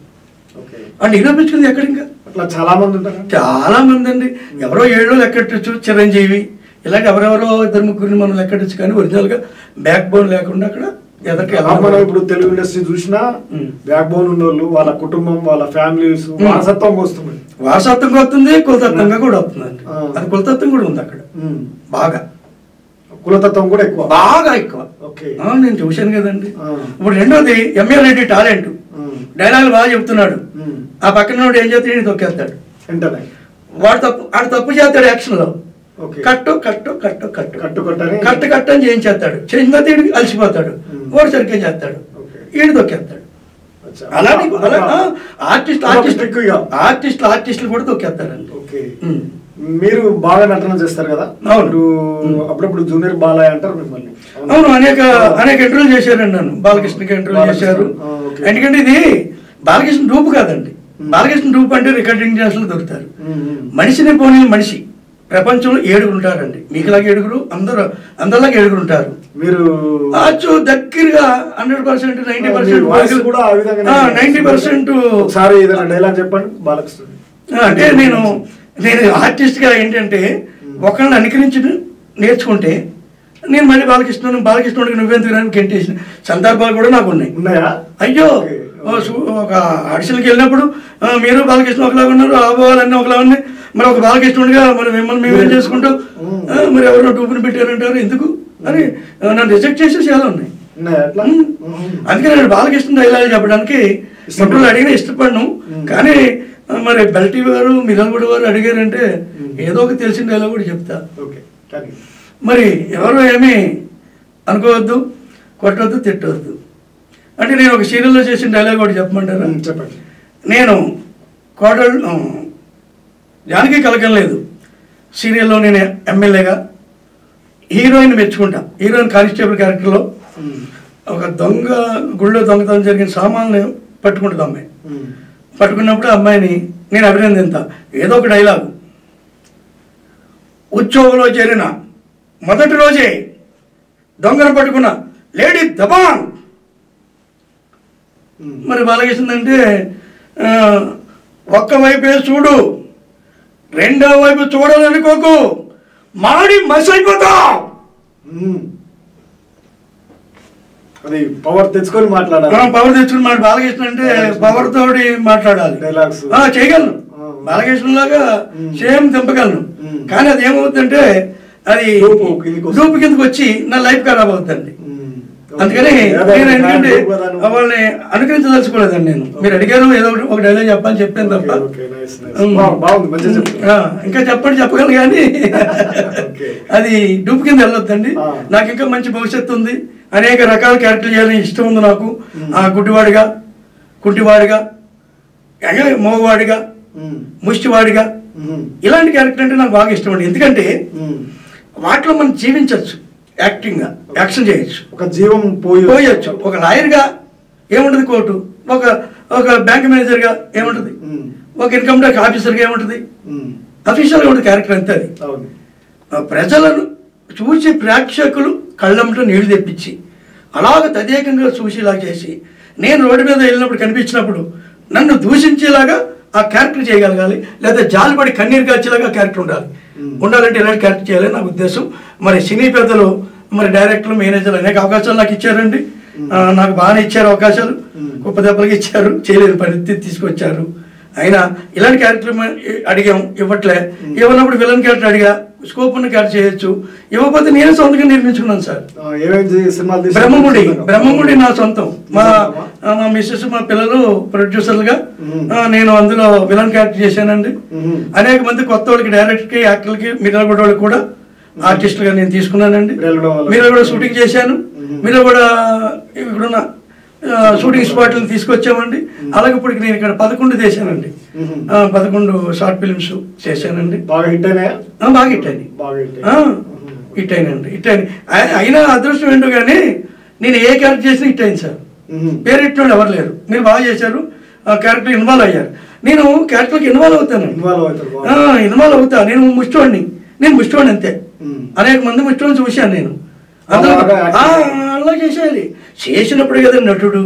[SPEAKER 2] అంటే నిరూపించుకుంది ఎక్కడ? ఇంకా
[SPEAKER 1] అట్లా చాలా మంది ఉంటారు,
[SPEAKER 2] చాలా మంది అండి. ఎవరో 7 లెక్కట్టచ్చు, చిరంజీవి ఇలాంటి ఎవరెవరో 2-3 మనం లెక్కట్టచ్చు. కానీ ఒరిజినల్ గా బ్యాక్ బోన్ లేకుండా అక్కడ ఎదరికి
[SPEAKER 1] మనం ఇప్పుడు తెలుగు ఇండస్ట్రీ చూసినా బ్యాక్ బోన్ ఉన్న వాళ్ళు, వాళ్ళ కుటుంబం, వాళ్ళ ఫ్యామిలీస్ వారసత్వంగా వస్తుంది.
[SPEAKER 2] వారసత్వంగా వస్తుంది, కులతత్వంగా కూడా వస్తుందండి. అది కులతత్వం కూడా ఉంది అక్కడ బాగా.
[SPEAKER 1] కులతత్వం కూడా ఎక్కువ,
[SPEAKER 2] బాగా ఎక్కువ. నేను చూశాను కదండి. ఇప్పుడు రెండోది ఎంఏ రెడ్డి టాలెంట్, డైలాగులు బాగా చెప్తున్నాడు. ఆ పక్కన ఏం చేస్తాడు, తొక్కేస్తాడు. వాడు తప్పు చేస్తాడు యాక్షన్ లో. కట్టు కట్టు కట్టు కట్టు కట్టు కట్టు కట్టు అని చేయించేస్తాడు. చేసిన తర్వాత వీడికి అలసిపోతాడు, వాడు సరిగ్గా చేస్తాడు, వీడు తొక్కేస్తాడు. అలానే ఆర్టిస్టులు కూడా తొక్కేస్తారండి.
[SPEAKER 1] మీరు బాగా నటన చేస్తారు కదా, అప్పుడప్పుడు జూనియర్ బాలయ్య అంటారు మిమ్మల్ని.
[SPEAKER 2] అవును, అనేక ఇంటర్వ్యూలు చేశారండి నన్ను. బాలకృష్ణకి ఇంటర్వ్యూ చేశారు. ఎందుకంటే ఇది బాలకృష్ణ డూపు కాదండి. బాలకృష్ణ డూపు అంటే రికార్డింగ్ డాన్స్లు దొరుకుతారు. మనిషిని పోనీ మనిషి ప్రపంచంలో 7 ఉంటారండి. మీకులాగా 7, అందరిలాగా 7 ఉంటారు.
[SPEAKER 1] మీరు
[SPEAKER 2] దగ్గరగా 100%, 90%
[SPEAKER 1] డైలాగ్ చెప్పండి బాలకృష్ణ.
[SPEAKER 2] అంటే నేను ఆర్టిస్ట్ గా ఏంటంటే ఒకళ్ళని అనుకరించి నేర్చుకుంటే నేను మళ్ళీ బాలకృష్ణుడికి నువ్వెందుకు గెంటేసిన సందర్భాలు కూడా నాకు ఉన్నాయా? అయ్యో, ఒక ఆడిషన్కి వెళ్ళినప్పుడు మీరు బాలకృష్ణ ఒకలాగా ఉన్నారు, ఆభావాలన్నీ ఒకలా ఉన్నాయి, మరి ఒక బాలకృష్ణుడిగా మరి మిమ్మల్ని మేమేం చేసుకుంటాం, మరి ఎవరో డూపుని పెట్టారంటారు ఎందుకు అని నన్ను రిజెక్ట్ చేసి చాలా ఉన్నాయి. అందుకే నేను బాలకృష్ణ డైలాగ్ చెప్పడానికి ఇంటర్వ్యూలు అడిగినా ఇష్టపడను. కానీ మరి బెల్టీ వారు, మిర్యాలగూడ వారు అడిగారంటే ఏదో ఒక తెలిసిన డైలాగ్ కూడా చెప్తా. మరి ఎవరు ఏమీ అనుకోవద్దు, కొట్టవద్దు, తిట్టవద్దు. అంటే నేను ఒక సీరియల్లో చేసిన డైలాగ్ కూడా చెప్పమంటారా?
[SPEAKER 1] చెప్పండి.
[SPEAKER 2] నేను కోడలు జానకి కలగలేదు సీరియల్లో నేను ఎమ్మెల్యేగా హీరోయిన్ మెచ్చుకుంటా. హీరోయిన్ కానిస్టేబుల్ క్యారెక్టర్లో ఒక గుళ్ళో దొంగతనం జరిగిన సామాన్లు పట్టుకుంటుంది అమ్మాయి. పట్టుకున్నప్పుడు అమ్మాయిని నేను అభినందింతా. ఏదో ఒక డైలాగు, ఉద్యోగంలో చేరిన మొదటి రోజే దొంగను పట్టుకున్న లేడీ దబాన్. మరి బాలకృష్ణ అంటే ఒక్క వైపే చూడు, రెండో వైపు చూడాలనుకోకు, మాడి మసైపోతావు.
[SPEAKER 1] అది పవర్ తెచ్చుకొని మాట్లాడాలి.
[SPEAKER 2] బాలకృష్ణ అంటే పవర్ తోటి మాట్లాడాలి.
[SPEAKER 1] డైలాగ్స్
[SPEAKER 2] చేయగలను, బాలకృష్ణ లాగా సేమ్ దింపగలను. కానీ అది ఏమవుతుందంటే అది డూపు కిందకి వచ్చి నా లైఫ్ ఖరాబ్ అవుతుంది. అందుకని నేను ఎందుకంటే వాళ్ళని అనుకరించదలుచుకోలేదండి. నేను మీరు అడిగారు ఏదో ఒక డైలాగ్ చెప్పాలని చెప్పాను తప్ప ఇంకా చెప్పగలను కానీ అది డూపు కింద వెళ్ళొద్దండి. నాకు ఇంకా మంచి భవిష్యత్తు ఉంది, అనేక రకాల క్యారెక్టర్ చేయాలని ఇష్టం ఉంది నాకు. గుడ్డివాడిగా, కుంటివాడిగా, మగవాడిగా, ముష్టివాడిగా, ఇలాంటి క్యారెక్టర్ అంటే నాకు బాగా ఇష్టం అండి. ఎందుకంటే వాటిలో మనం జీవించవచ్చు, యాక్టింగ్గా యాక్షన్ చేయొచ్చు,
[SPEAKER 1] ఒక జీవం
[SPEAKER 2] పోయొచ్చు. ఒక లాయర్గా ఏముంటుంది కోర్టు, ఒక బ్యాంక్ మేనేజర్గా ఏముంటుంది, ఒక ఇన్కమ్ ట్యాక్స్ ఆఫీసర్గా ఏముంటుంది, అఫీషియల్గా ఉంటుంది క్యారెక్టర్ అంతే. అది ప్రజలను చూసి ప్రేక్షకులు కళ్ళంట నీళ్లు తెప్పించి అలాగ తదేకంగా చూసి ఇలా చేసి నేను రోడ్డు మీద వెళ్ళినప్పుడు కనిపించినప్పుడు నన్ను దూషించేలాగా ఆ క్యారెక్టర్ చేయగలగాలి, లేదా జాలిపడి కన్నీరు కాచేలాగా క్యారెక్టర్ ఉండాలంటే ఇలాంటి క్యారెక్టర్ చేయాలని నా ఉద్దేశం. మరి సినీ పెద్దలు, మరి డైరెక్టర్లు, మేనేజర్లు అనేక అవకాశాలు నాకు ఇచ్చారండి. నాకు బాగానే ఇచ్చారు అవకాశాలు, గొప్ప దెబ్బలకి ఇచ్చారు, చేయలేని పరిస్థితి తీసుకొచ్చారు. అయినా ఇలాంటి క్యారెక్టర్ అడిగాం, ఇవ్వట్లే. ఇవ్వనప్పుడు విలన్ క్యారెక్టర్ అడిగా, స్కోప్ ఉన్న క్యారెక్టర్ చేయొచ్చు. ఇవ్వకపోతే నేనే సొంతంగా నిర్మించుకున్నాను సార్. బ్రహ్మముడి నా సొంతం. మా మిస్సెస్, మా పిల్లలు ప్రొడ్యూసర్లుగా నేను అందులో విలన్ క్యారెక్టర్ చేశానండి. అనేక మంది కొత్త వాళ్ళకి, డైరెక్టర్కి, యాక్టర్లకి, మిర్యాలగూడ వాళ్ళకి కూడా ఆర్టిస్టులుగా నేను తీసుకున్నానండి. మిర్యాలగూడ షూటింగ్ చేశాను. మిర్యాలగూడ ఇక్కడున్న షూటింగ్ స్పాట్లను తీసుకొచ్చామండి. అలాగే ఇప్పటికి నేను ఇక్కడ 11 చేశానండి. 11 షార్ట్ ఫిల్మ్స్ చేశానండి.
[SPEAKER 1] బాగా హిట్ అయినాయి.
[SPEAKER 2] హిట్ అయినండి. అయినా అదృష్టం ఏంటో కానీ నేను ఏ క్యారెక్టర్ చేసినా హిట్ అయింది సార్. పేరు ఇట్టినోళ్ళు ఎవరు లేరు. మీరు బాగా చేశారు, క్యారెక్టర్ ఇన్వాల్వ్ అయ్యారు. నేను క్యారెక్టర్కి ఇన్వాల్వ్ అవుతాను. ఇన్వాల్వ్ అవుతా. నేను ముష్టోడిని అంతే. అనేక మంది ముష్టోడిని చూశాను నేను. అలా చేసేయాలి. చేసినప్పుడు కదా నటుడు.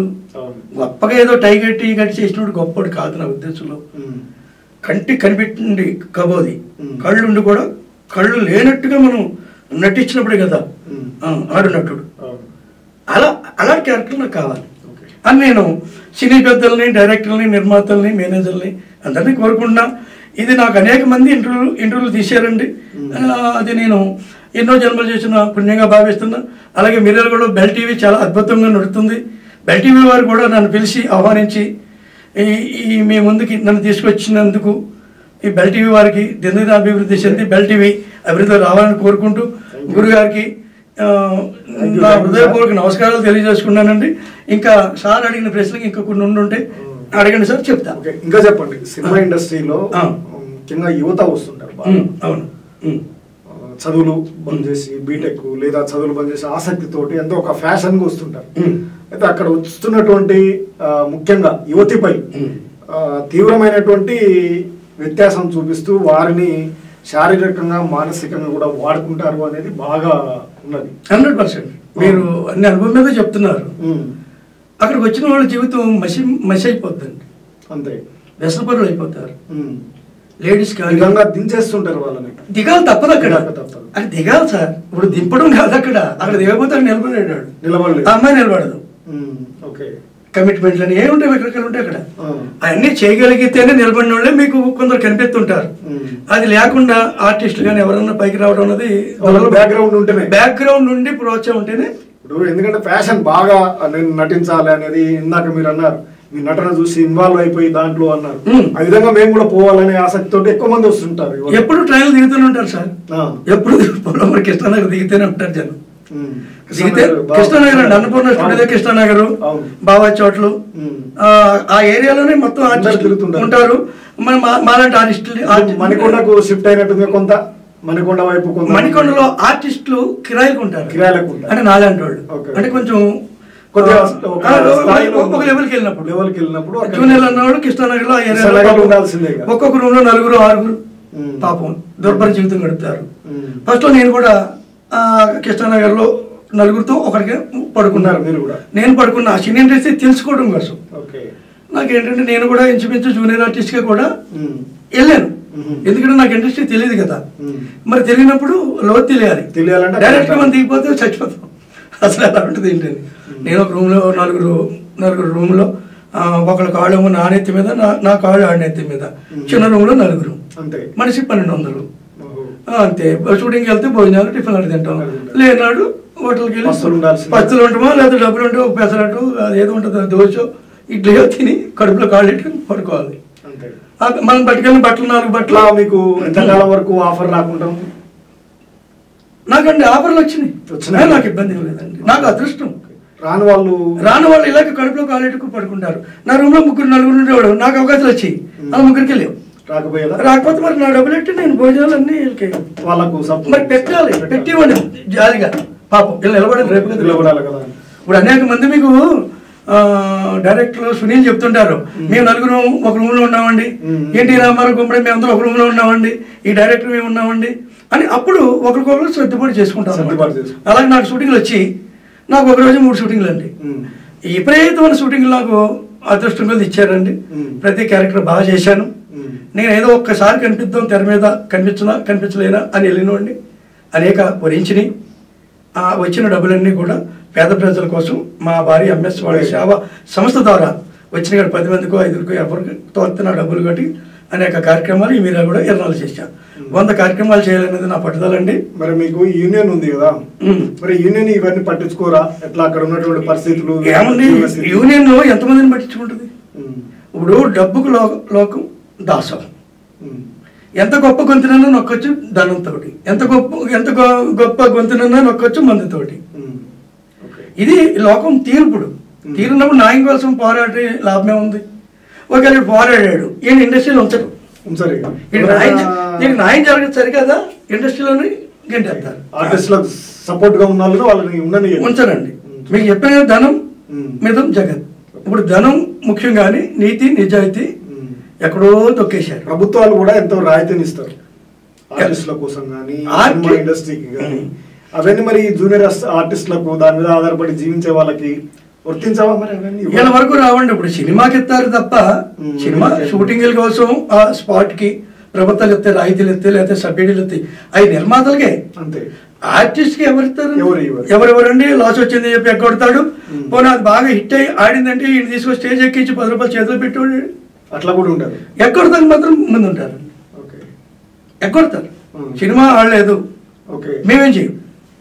[SPEAKER 2] గొప్పగా ఏదో టీ కట్టి చేసినప్పుడు గొప్పడు కాదు నా ఉద్దేశంలో. కంటికి కనిపెట్టింది కబోది, కళ్ళుండి కూడా కళ్ళు లేనట్టుగా మనం నటించినప్పుడే కదా ఆడు నటుడు. అలాంటి క్యారెక్టర్ నాకు కావాలి అని నేను సినీ పెద్దల్ని, డైరెక్టర్ని, నిర్మాతల్ని, మేనేజర్ని అందరినీ కోరుకుంటున్నా. ఇది నాకు అనేక మంది ఇంటర్వ్యూలు తీశారండి. అది నేను ఎన్నో జన్మలు చేసిన పుణ్యంగా భావిస్తున్నా. అలాగే మిర్యాలగూడ బెల్ టీవీ చాలా అద్భుతంగా నడుస్తుంది. బెల్ టీవీ వారు కూడా నన్ను పిలిచి ఆహ్వానించి ఈ మీ ముందుకి నన్ను తీసుకొచ్చినందుకు ఈ బెల్ టీవీ వారికి దినదిన అభివృద్ధి చెంది బెల్ టీవీ అభివృద్ధి రావాలని కోరుకుంటూ గురుగారికి నా హృదయపూర్వక నమస్కారాలు తెలియజేసుకున్నానండి. ఇంకా సార్ అడిగిన ప్రశ్నకి ఇంకా కొన్ని ఉండుంటే అడగండి సార్, చెప్తా.
[SPEAKER 1] ఇంకా చెప్పండి. సినిమా ఇండస్ట్రీలో ముఖ్యంగా యువత వస్తుంటారు.
[SPEAKER 2] అవును.
[SPEAKER 1] చదువులు బంద్ చేసి బీటెక్ లేదా చదువులు బంద్ చేసి ఆసక్తితోటి ఎంతో ఒక ఫ్యాషన్గా వస్తుంటారు. అయితే అక్కడ వస్తున్నటువంటి ముఖ్యంగా యువతిపై తీవ్రమైనటువంటి వ్యత్యాసం చూపిస్తూ వారిని శారీరకంగా, మానసికంగా కూడా వాడుకుంటారు అనేది బాగా ఉన్నది.
[SPEAKER 2] 100% మీరు అన్ని అనుభవం మీద చెప్తున్నారు. అక్కడికి వచ్చిన వాళ్ళ జీవితం మసి అయిపోద్దండి.
[SPEAKER 1] అంతే,
[SPEAKER 2] వ్యసనపరులు అయిపోతారు. లేడీస్
[SPEAKER 1] దించేస్తుంటారు వాళ్ళని.
[SPEAKER 2] దిగాలి, తప్పదు. అక్కడ అది దిగాలి సార్. ఇప్పుడు దింపడం కాదు, అక్కడ దిగబోతే నిలబడేటాడు, అమ్మాయి నిలబడదు. కమిట్మెంట్లు అని ఏముంటాయి, ఎక్కడికి ఉంటాయి. అక్కడ అవన్నీ చేయగలిగితేనే నిలబడిన వాళ్ళే మీకు కొందరు కనిపిస్తుంటారు. అది లేకుండా ఆర్టిస్ట్ కానీ ఎవరన్నా పైకి రావడం అనేది బ్యాక్గ్రౌండ్ నుండి ప్రోత్సాహం ఉంటేనే.
[SPEAKER 1] ఇప్పుడు ఎందుకంటే ఫ్యాషన్ బాగా నేను నటించాలి అనేది ఇందాక మీరు అన్నారు, మీ నటన చూసి ఇన్వాల్వ్ అయిపోయి దాంట్లో అన్నారు. ఆ విధంగా మేము కూడా పోవాలనే ఆసక్తితో ఎక్కువ మంది వస్తుంటారు.
[SPEAKER 2] ఎప్పుడు ట్రైన్లు దిగుతూనే ఉంటారు సార్. ఎప్పుడు కృష్ణానగర్ దిగుతూనే ఉంటారు జనం. కృష్ణానగర్ అండి, అన్నపూర్ణ స్టూడియో కృష్ణానగర్, బాబా చోట్లు, ఆ ఏరియాలోనే మొత్తం ఆర్టిస్టులు ఉంటారు. మాలాంటి ఆర్టిస్టులు
[SPEAKER 1] మణికొండకు షిఫ్ట్ అయినట్టుగా కొంత మణికొండ వైపు,
[SPEAKER 2] మణికొండలో ఆర్టిస్టులు కిరాయిలకు ఉంటారు. అంటే నాలాంటి వాళ్ళు అంటే కొంచెం ఒక లెవెల్కి వెళ్ళినప్పుడు జూనియర్లు అన్నవాడు కృష్ణానగర్ లో ఒక్కొక్క రూమ్ లో 4, 6 పాపం దుర్భర జీవితం గడుపుతారు. ఫస్ట్ లో నేను కూడా కృష్ణానగర్ లో 4 ఒకరికి పడుకున్నారు. నేను పడుకున్నా సినీ ఇండస్ట్రీ తెలుసుకోవడం కోసం. నాకేంటంటే నేను కూడా ఇంచుమించు జూనియర్ ఆర్టిస్ట్ గా కూడా వెళ్ళాను. ఎందుకంటే నాకు ఇండస్ట్రీ తెలియదు కదా. మరి తెలియనప్పుడు లోతు తెలియాలి. డైరెక్ట్ గా మనం దిగిపోతే చచ్చిపోతాం. అసలు అలా ఉంటుంది ఏంటండి. నేను ఒక రూమ్ లో 4 రూమ్ లో ఒకళ్ళ కాళ్ళేమో నా నెత్తి మీద, నా కాళ్ళు ఆడి నెత్తి మీద. చిన్న రూమ్ లో 4 మనిషి 1200 అంతే. షూటింగ్కి వెళ్తే భోజనాలు, టిఫిన్ అటు తింటాం. లేనాడు హోటల్కి వెళ్ళి పచ్చులు ఉంటామా, లేదా డబ్బులు ఉంటే ఒక పెసరట్టు అది ఏదో ఉంటుంది, దోశ, ఇడ్లీ తిని కడుపులో కాళ్ళు పెట్టుకుని పడుకోవాలి. మనం పట్టుకెళ్ళిన బట్టలు 4 బట్టలు.
[SPEAKER 1] మీకు ఎంతకాలం వరకు ఆఫర్ రాకుండా?
[SPEAKER 2] నాకండి ఆఫర్లు వచ్చినాయి, నాకు ఇబ్బంది ఏం లేదండి. నాకు అదృష్టం.
[SPEAKER 1] రాని వాళ్ళు
[SPEAKER 2] ఇలాగ కడుపులో కాళ్ళు పెట్టుకుని పడుకుంటారు. నా రూమ్ లో 3, 4 ఉండేవాడు. నాకు అవకాశాలు వచ్చాయి, అలా 3కి వెళ్ళావు. రాకపోతే మరి నా డబ్బులు పెట్టి నేను భోజనాలు అన్ని
[SPEAKER 1] వాళ్ళకు
[SPEAKER 2] మరి పెట్టాలి, పెట్టివ్వండి జాలిగా. పాపం వీళ్ళు నిలబడి రేపు
[SPEAKER 1] నిలబడాలి కదా.
[SPEAKER 2] ఇప్పుడు అనేక మంది మీకు డైరెక్టర్ సునీల్ చెప్తుంటారు, మేము నలుగురు ఒక రూమ్ లో ఉన్నామండి, ఎన్టీ రామారావు గుమ్మడి మేము అందరూ ఒక రూమ్ లో ఉన్నామండి, ఈ డైరెక్టర్ మేము ఉన్నామండి అని. అప్పుడు ఒకరికొకరు సర్దుబాటు చేసుకుంటాం. అలాగే నాకు షూటింగ్లు వచ్చి నాకు ఒక రోజు 3 షూటింగ్లు అండి. విపరీతమైన షూటింగ్లు నాకు అదృష్టం కొద్ది ఇచ్చారండి. ప్రతి క్యారెక్టర్ బాగా చేశాను. నేను ఏదో ఒక్కసారి కనిపిద్దాం తెర మీద, కనిపించలేనా అని వెళ్ళినోండి. అనేక వరించినాయి. వచ్చిన డబ్బులన్నీ కూడా పేద ప్రజల కోసం మా భార్య ఎంఎస్ వాళ్ళ సేవ సంస్థ ద్వారా వచ్చిన 10 మందికో 5కో ఎవరికి తోస్తున్న డబ్బులు కట్టి అనేక కార్యక్రమాలు ఈ మీద కూడా ఎర్నాలు చేశాను. 100 కార్యక్రమాలు చేయాలనేది నా పట్టుదలండి.
[SPEAKER 1] మరి మీకు యూనియన్ ఉంది కదా, మరి యూనియన్ ఇవన్నీ పట్టించుకోరా? ఎట్లా అక్కడ ఉన్నటువంటి పరిస్థితులు
[SPEAKER 2] ఏమండి, యూనియన్ ఎంతమందిని పట్టించుకుంటుంది? ఇప్పుడు డబ్బుకు లోకం దాసం. ఎంత గొప్ప గొంతునన్నా నొక్కొచ్చు ధనంతో, ఎంత గొప్ప గొంతునన్నా నొక్కొచ్చు మందుతోటి. ఇది లోకం తీర్పుడు. తీరున్నప్పుడు న్యాయం కోసం పోరాడే లాభమే ఉంది. ఒకవేళ పోరాడాడు ఈయన ఇండస్ట్రీలో ఉంచరు. న్యాయం జరగదు సరికదా, ఇండస్ట్రీలోని గంటేస్తారు.
[SPEAKER 1] సపోర్ట్ గా ఉన్న వాళ్ళని
[SPEAKER 2] ఉంచరండి. మీకు చెప్పిన ధనం మితం జగత్. ఇప్పుడు ధనం ముఖ్యం కానీ నీతి నిజాయితీ ఎక్కడో తొక్కేశారు.
[SPEAKER 1] ప్రభుత్వాలు కూడా ఎంతో రాయితీని ఇస్తారు ఆర్టిస్టుల కోసం కానీ, ఇండస్ట్రీకి కానీ. అవన్నీ మరి జూనియర్ ఆర్టిస్టులకు దాని మీద ఆధారపడి జీవించే వాళ్ళకి వర్తించవా? మరి
[SPEAKER 2] వీళ్ళ వరకు రావండి. ఇప్పుడు సినిమాకి ఇస్తారు తప్ప, సినిమా షూటింగ్ల కోసం ఆ స్పాట్ కి ప్రభుత్వాలు ఇస్తాయి, రాయితీలు ఇస్తాయి, లేకపోతే సబ్సిడీలు ఇస్తాయి. అవి నిర్మాతలకే.
[SPEAKER 1] అంతే.
[SPEAKER 2] ఆర్టిస్ట్ కి ఎవరిస్తారు? ఎవరెవరండి లాస్ వచ్చింది చెప్పి ఎగ్గొడతాడు. పోనీ అది బాగా హిట్ అయ్యి ఆడిందంటే ఈయన తీసుకొని స్టేజ్ ఎక్కించి 10 రూపాయలు చేతులు పెట్టాడు.
[SPEAKER 1] అట్లా కూడా ఉంటారు.
[SPEAKER 2] ఎగ్గొడతానికి మాత్రం ముందు ఉంటారు. ఎగ్గొడతారు. సినిమా ఆడలేదు, మేమేం చేయం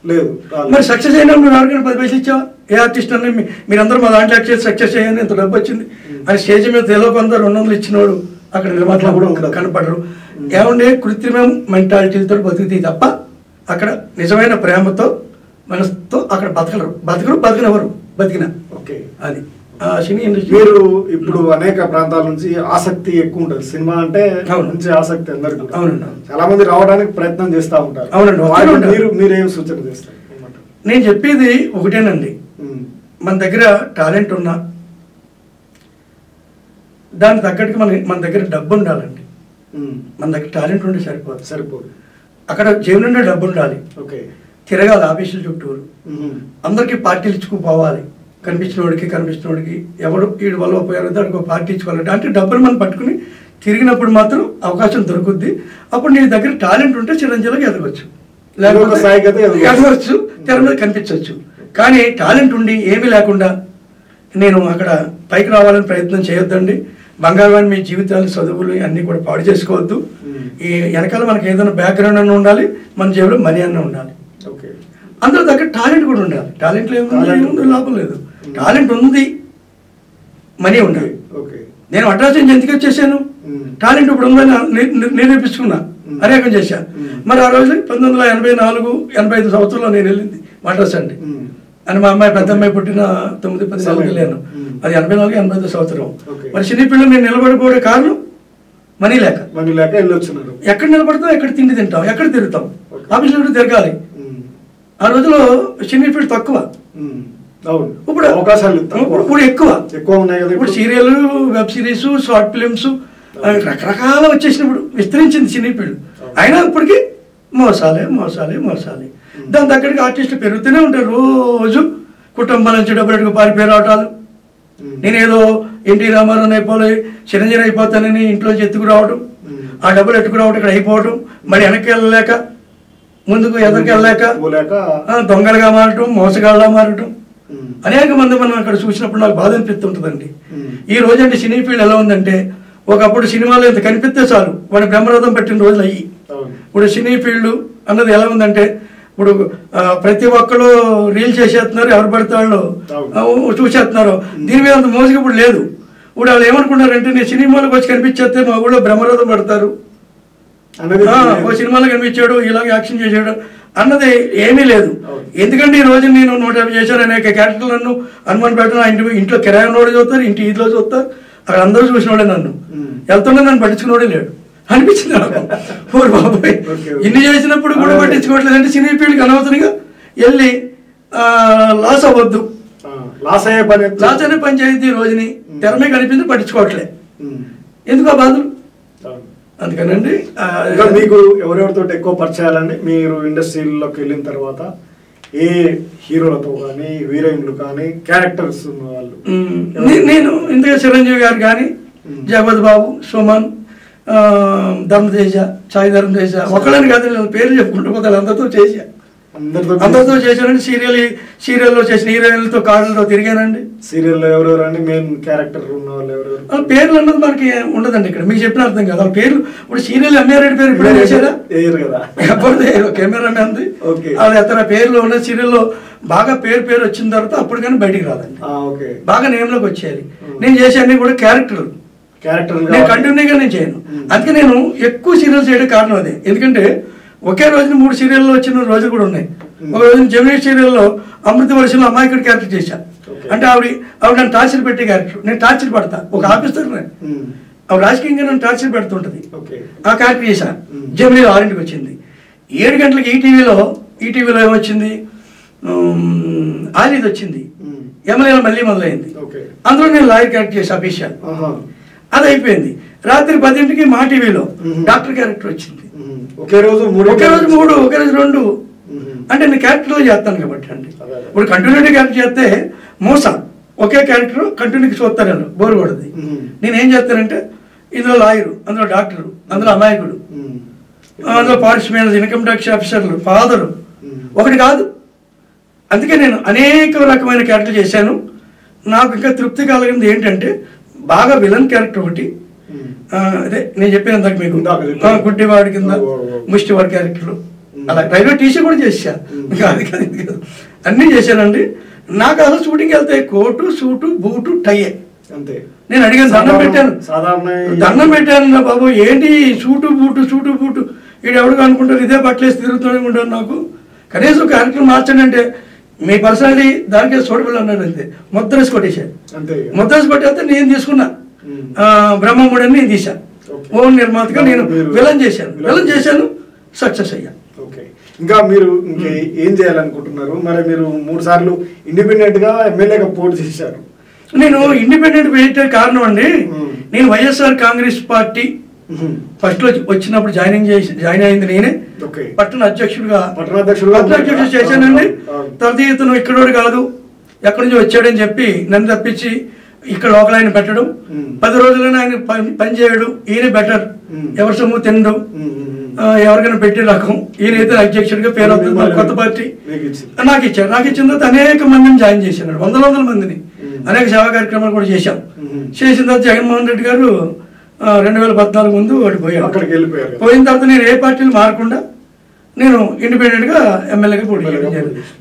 [SPEAKER 1] లేదు.
[SPEAKER 2] మరి సక్సెస్ అయినా నువ్వు ఎవరికైనా 10 పైసలు ఇచ్చావా? ఏ ఆర్టిస్ట్ అన్న మీరందరూ మా దాంట్లో యాక్ట్ చేసి సక్సెస్ అయ్యాను, ఎంత డబ్బు వచ్చింది అని స్టేజ్ మీద తెలియక 200 ఇచ్చినోడు అక్కడ నిర్మాతలు కూడా కనపడరు. ఏమంటే కృత్రిమ మెంటాలిటీలతో బతుకుతాయి తప్ప అక్కడ నిజమైన ప్రేమతో మనసుతో అక్కడ బతకనెవరు బతికిన.
[SPEAKER 1] ఓకే,
[SPEAKER 2] అది సినీ ఇండస్ట్రీ.
[SPEAKER 1] మీరు ఇప్పుడు అనేక ప్రాంతాల నుంచి ఆసక్తి ఎక్కువ ఉంటుంది సినిమా అంటే, మంచి ఆసక్తి అందరికి.
[SPEAKER 2] అవునండి.
[SPEAKER 1] చాలా మంది రావడానికి ప్రయత్నం చేస్తూ ఉంటారు.
[SPEAKER 2] అవునండి.
[SPEAKER 1] మీరేం సూచన చేస్తారు?
[SPEAKER 2] నేను చెప్పేది ఒకటేనండి, మన దగ్గర టాలెంట్ ఉన్నా దానికి తగ్గట్టుగా మన దగ్గర డబ్బు ఉండాలండి. మన దగ్గర టాలెంట్ ఉంటే సరిపోదు. అక్కడ జేబు నుండి డబ్బు ఉండాలి. తిరగాలి ఆఫీసుల చుట్టూరు, అందరికి పార్టీలు ఇచ్చుకుపోవాలి. కనిపించినోడికి ఎవడు వీడి వల్ల ఉపయోగపడితే వాడికి ఒక పార్టీ ఇచ్చుకోవాలంటే, అంటే డబ్బులు మనం పట్టుకుని తిరిగినప్పుడు మాత్రం అవకాశం దొరుకుద్ది. అప్పుడు నీ దగ్గర టాలెంట్ ఉంటే చిరంజీవికి ఎదగవచ్చు, లేకపోతే ఎదగవచ్చు, తెర మీద కనిపించవచ్చు. కానీ టాలెంట్ ఉండి ఏమీ లేకుండా నేను అక్కడ పైకి రావాలని ప్రయత్నం చేయొద్దండి. బంగారు మీ జీవితాలు చదువులు అన్నీ కూడా పాడు చేసుకోవద్దు. ఈ వెనకాల మనకి ఏదైనా బ్యాక్గ్రౌండ్ అన్న ఉండాలి, మన జేబులో మనీ అన్న ఉండాలి. అందరూ దగ్గర టాలెంట్ కూడా ఉండాలి. టాలెంట్ ఏముంది లాభం లేదు. టాలెంట్ ఉంది, మనీ ఉండాలి. నేను మద్రాసు నుంచి ఎందుకు వచ్చేసాను? టాలెంట్ ఇప్పుడు ఉందని నిరూపించుకున్నా, అనేకం చేశాను. మరి ఆ రోజు 1984-85 సంవత్సరంలో నేను వెళ్ళింది మద్రాసు అండి. అని మా అమ్మాయి పెద్ద అమ్మాయి పుట్టిన 9-10 నెలలకు వెళ్ళాను. అది 84-85 సంవత్సరం. మరి సినీ పిల్లలు నేను నిలబడిపోయే కారణం మనీ లేక. ఎక్కడ నిలబడతాం, ఎక్కడ తిండి తింటాం, ఎక్కడ తిరుగుతాం, ఆఫీసులో కూడా తిరగాలి. ఆ రోజులో సినీ ఫీల్డ్ తక్కువ, ఇప్పుడు అవకాశాలు ఇప్పుడు ఎక్కువ ఉన్నాయి. ఇప్పుడు serial, web series, short films రకరకాల వచ్చేసినప్పుడు విస్తరించింది సినీ ఫీల్డ్. అయినా ఇప్పటికీ మోసాలే. దాని దగ్గరికి ఆర్టిస్టులు పెరుగుతూనే ఉంటారు. రోజు కుటుంబాల నుంచి డబ్బులు పారిపోయి రావటాలు. నేనేదో ఎన్టీ రామారావు అయిపోలే చిరంజీవి అయిపోతానని ఇంట్లోంచి ఎత్తుకు రావడం, ఆ డబ్బులు ఎత్తుకు రావడం, ఇక్కడ అయిపోవడం, మరి వెనక్కి వెళ్ళలేక ముందుకు ఎదురుకి వెళ్ళలేక దొంగలుగా మారటం, మోసగాళ్ళగా మారటం. అనేక మంది మనం అక్కడ చూసినప్పుడు నాకు బాధ అనిపిస్తుంటుందండి. ఈ రోజు అంటే సినీ ఫీల్డ్ ఎలా ఉందంటే, ఒకప్పుడు సినిమాలో ఇంత కనిపిస్తే చాలు వాడి బ్రహ్మరథం పెట్టిన రోజులు అయ్యి. ఇప్పుడు సినీ ఫీల్డ్ అన్నది ఎలా ఉందంటే, ఇప్పుడు ప్రతి ఒక్కరు రీల్ చేసేస్తున్నారు, ఎవరు పడితే వాళ్ళు చూసేస్తున్నారు. దీని మీద అంత మోసగా ఇప్పుడు లేదు. ఇప్పుడు వాళ్ళు ఏమనుకుంటారంటే, నేను సినిమాలకు వచ్చి కనిపించేస్తే మా ఊళ్ళో బ్రహ్మరథం పడతారు, ఓ సినిమాలో కనిపించాడు, ఇలాగ యాక్షన్ చేసాడు అన్నది ఏమీ లేదు. ఎందుకంటే ఈ రోజు నేను 150 చేశాను, అనేక క్యారెక్టర్లు నన్ను అనుమానం పెట్టిన ఇంట్లో కిరాయి నోడు చూస్తారు, ఇంటి ఇదిలో చూస్తారు, అక్కడ అందరూ చూసినోడే. నన్ను వెళ్తుండే నన్ను పట్టించుకున్నోడే లేడు. అనిపించింది నాకు. ఓరు బాబాయ్, ఇన్ని చేసినప్పుడు కూడా పట్టించుకోవట్లేదు అంటే సినీ ఫీల్డ్కి అనవసరంగా వెళ్ళి లాస్ అవ్వద్దు, లాస్ అనే పంచాయతీ రోజుని తెరమే కనిపించి పట్టించుకోవట్లే, ఎందుకు ఆ బాధలు. అందుకనండి
[SPEAKER 1] మీకు ఎవరెవరితో ఎక్కువ పరిచయాలండి మీరు ఇండస్ట్రీలోకి వెళ్ళిన తర్వాత? ఏ హీరోలతో కానీ హీరోయిన్లు కానీ క్యారెక్టర్స్ ఉన్న వాళ్ళు?
[SPEAKER 2] నేను ఇందులో చిరంజీవి గారు కానీ, జగపతి బాబు, సుమన్, ధర్మతేజ, సాయి ధర్మతేజ, ఒకళ్ళని కాదు పేర్లు చెప్పుకుంటూ పోతాను, అందరితో చేశానండి. సీరియల్లో చేసిన హీరోయిన్లతో కార్లతో తిరిగానండి.
[SPEAKER 1] సీరియల్లో ఎవరెవరు అండి మెయిన్ క్యారెక్టర్ ఉన్న వాళ్ళు ఎవరెవరు?
[SPEAKER 2] వాళ్ళ పేర్లు అన్నది మనకి ఉండదండి ఇక్కడ, మీకు చెప్పిన అర్థం కదా. వాళ్ళ పేర్లు ఇప్పుడు సీరియల్ ఎంఆర్రెడ్డి పేరు ఇప్పుడు చేశారా? కెమెరామెన్ అది అతని పేర్లు ఉన్న సీరియల్లో బాగా పేరు వచ్చిన తర్వాత అప్పుడు కానీ బయటికి రాదండి, బాగా నేమ్లోకి వచ్చేయాలి. నేను చేసేది కూడా క్యారెక్టర్ నేను కంటిన్యూగా నేను చేయను. అందుకే నేను ఎక్కువ సీరియల్స్ చేయడం కారణం అదే. ఎందుకంటే ఒకే రోజున 3 సీరియల్లో వచ్చిన రోజులు కూడా ఉన్నాయి. ఒక రోజున జమినీ సీరియల్లో అమృత వర్షంలో అమాయకుడి క్యారెక్టర్ చేశాను. అంటే ఆవిడ నన్ను టార్చర్ పెట్టే క్యారెక్టర్, నేను టార్చర్ పడతా ఒక ఆఫీసర్, ఆవిడ రాజకీయంగా నన్ను టార్చర్ పెడుతుంటది, ఆ క్యారెక్టర్ చేశాను. జమినీలో 6ంటికి వచ్చింది. 7 గంటలకు ఈటీవీలో ఏమొచ్చింది, ఆలీది వచ్చింది, ఎమ్మెల్యేలో మళ్ళీ మొదలైంది. అందులో నేను లాయర్ క్యారెక్టర్ చేసి అఫీషియల్, అది అయిపోయింది. రాత్రి 10ంటికి మా టీవీలో డాక్టర్ క్యారెక్టర్ వచ్చింది.
[SPEAKER 1] ఒకే రోజు 3,
[SPEAKER 2] ఒకే రోజు 2. అంటే నేను క్యారెక్టర్లో చేస్తాను కాబట్టి అండి. ఇప్పుడు కంటిన్యూటీ క్యారెక్టర్ చేస్తే మోస ఒకే క్యారెక్టర్ కంటిన్యూకి చూస్తాను, బోర్ కొడుతుంది. నేనేం చేస్తానంటే ఇందులో లాయరు, అందులో డాక్టరు, అందులో అమాయకుడు, అందులో ఫారెస్ట్ మేనేజర్, ఇన్కమ్ ట్యాక్స్ ఆఫీసర్లు, ఫాదరు, ఒకటి కాదు. అందుకే నేను అనేక రకమైన క్యారెక్టర్ చేశాను. నాకు ఇంకా తృప్తి కలిగింది ఏంటంటే బాగా విలన్ క్యారెక్టర్ ఒకటి, అదే నేను చెప్పిన మీకు గుడ్డివాడి కింద ముష్టివాడి క్యారెక్టర్లు, అలా రైల్వే టీసీ కూడా చేశాను. అది కాదు అన్నీ చేశానండి. నాకు అసలు షూటింగ్కి వెళ్తే కోటు, సూటు, బూటు, టైయే అంతే. నేను అడిగాను, దండం పెట్టాను నా బాబు, ఏంటి సూటు బూటు వీడు ఎవడు అనుకుంటారు, ఇదే బట్టలేసి తిరుగుతూనే ఉంటారు. నాకు కనీసం క్యారెక్టర్ మార్చండి అంటే మీ పర్సనాలిటీ దానికే సోడబిల్ అన్నాడు అంతే. ముద్రేసి కొట్టేశాను. ముద్రేసి కొట్టేస్తే నేను తీసుకున్నా బ్రహ్మముడు అని నేను తీశాను. ఓన్ నిర్మాతగా నేను విలన్ చేశాను, సక్సెస్ అయ్యాను.
[SPEAKER 1] ఇంకా మీరు ఏం చేయాలనుకుంటున్నారు? మరి మీరు 3 సార్లు ఇండిపెండెంట్ గా ఎమ్మెల్యేగా పోటీ చేశారు.
[SPEAKER 2] నేను ఇండిపెండెంట్ వేయటే కారణం అండి, నేను వైఎస్ఆర్ కాంగ్రెస్ పార్టీ ఫస్ట్ లో వచ్చినప్పుడు జాయిన్ అయింది నేనే. పట్టణ అధ్యక్షుడిగా చేశానండి. తర్వాత ఇతను ఇక్కడోడు కాదు ఎక్కడి నుంచి వచ్చాడని చెప్పి నన్ను తప్పించి ఇక్కడ లోకల్ ఆయన పెట్టడం, 10 రోజులైనా ఆయన పని చేయడు, ఈయన బెటర్, ఎవరి సొమ్ము తినడు, ఎవరికైనా పెట్టే రకం, ఈయనైతే అధ్యక్షుడిగా పేరు అవుతుంది. కొత్త పార్టీ నాకు ఇచ్చారు. నాకు ఇచ్చిన తర్వాత అనేక మందిని జాయిన్ చేశాను, వందల మందిని, అనేక సేవా కార్యక్రమాలు కూడా చేశాం. చేసిన తర్వాత జగన్మోహన్ రెడ్డి గారు 2014 ముందు ఓడిపోయాడు. పోయిన తర్వాత నేను ఏ పార్టీలు మారకుండా నేను ఇండిపెండెంట్ గా ఎమ్మెల్యేగా పోటీ చేయడం.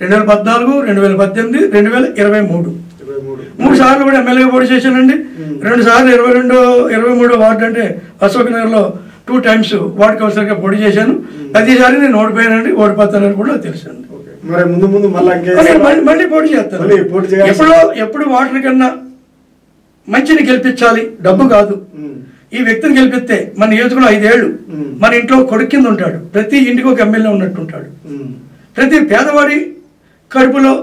[SPEAKER 2] 2014, 2018, 2023 3 సార్లు కూడా ఎమ్మెల్యేగా పోటీ చేశానండి. 2 సార్లు 23వ వార్డు అంటే అశోక్ నగర్ లో 2 times వార్డు కౌన్సిలర్ గా పోటీ చేశాను. ప్రతిసారి నేను ఓడిపోయానండి, ఓడిపోతానని కూడా తెలుసండి. మళ్ళీ పోటీ చేస్తాను. ఎప్పుడు వాటర్ కన్నా మంచిని గెలిపించాలి, డబ్బు కాదు. ఈ వ్యక్తిని గెలిపిస్తే మన నియోజకవర్గంలో 5 ఏళ్ళు మన ఇంట్లో కొడుకు కింద ఉంటాడు, ప్రతి ఇంటికి ఒక ఎమ్మెల్యే ఉన్నట్టుంటాడు, ప్రతి పేదవాడి కడుపులో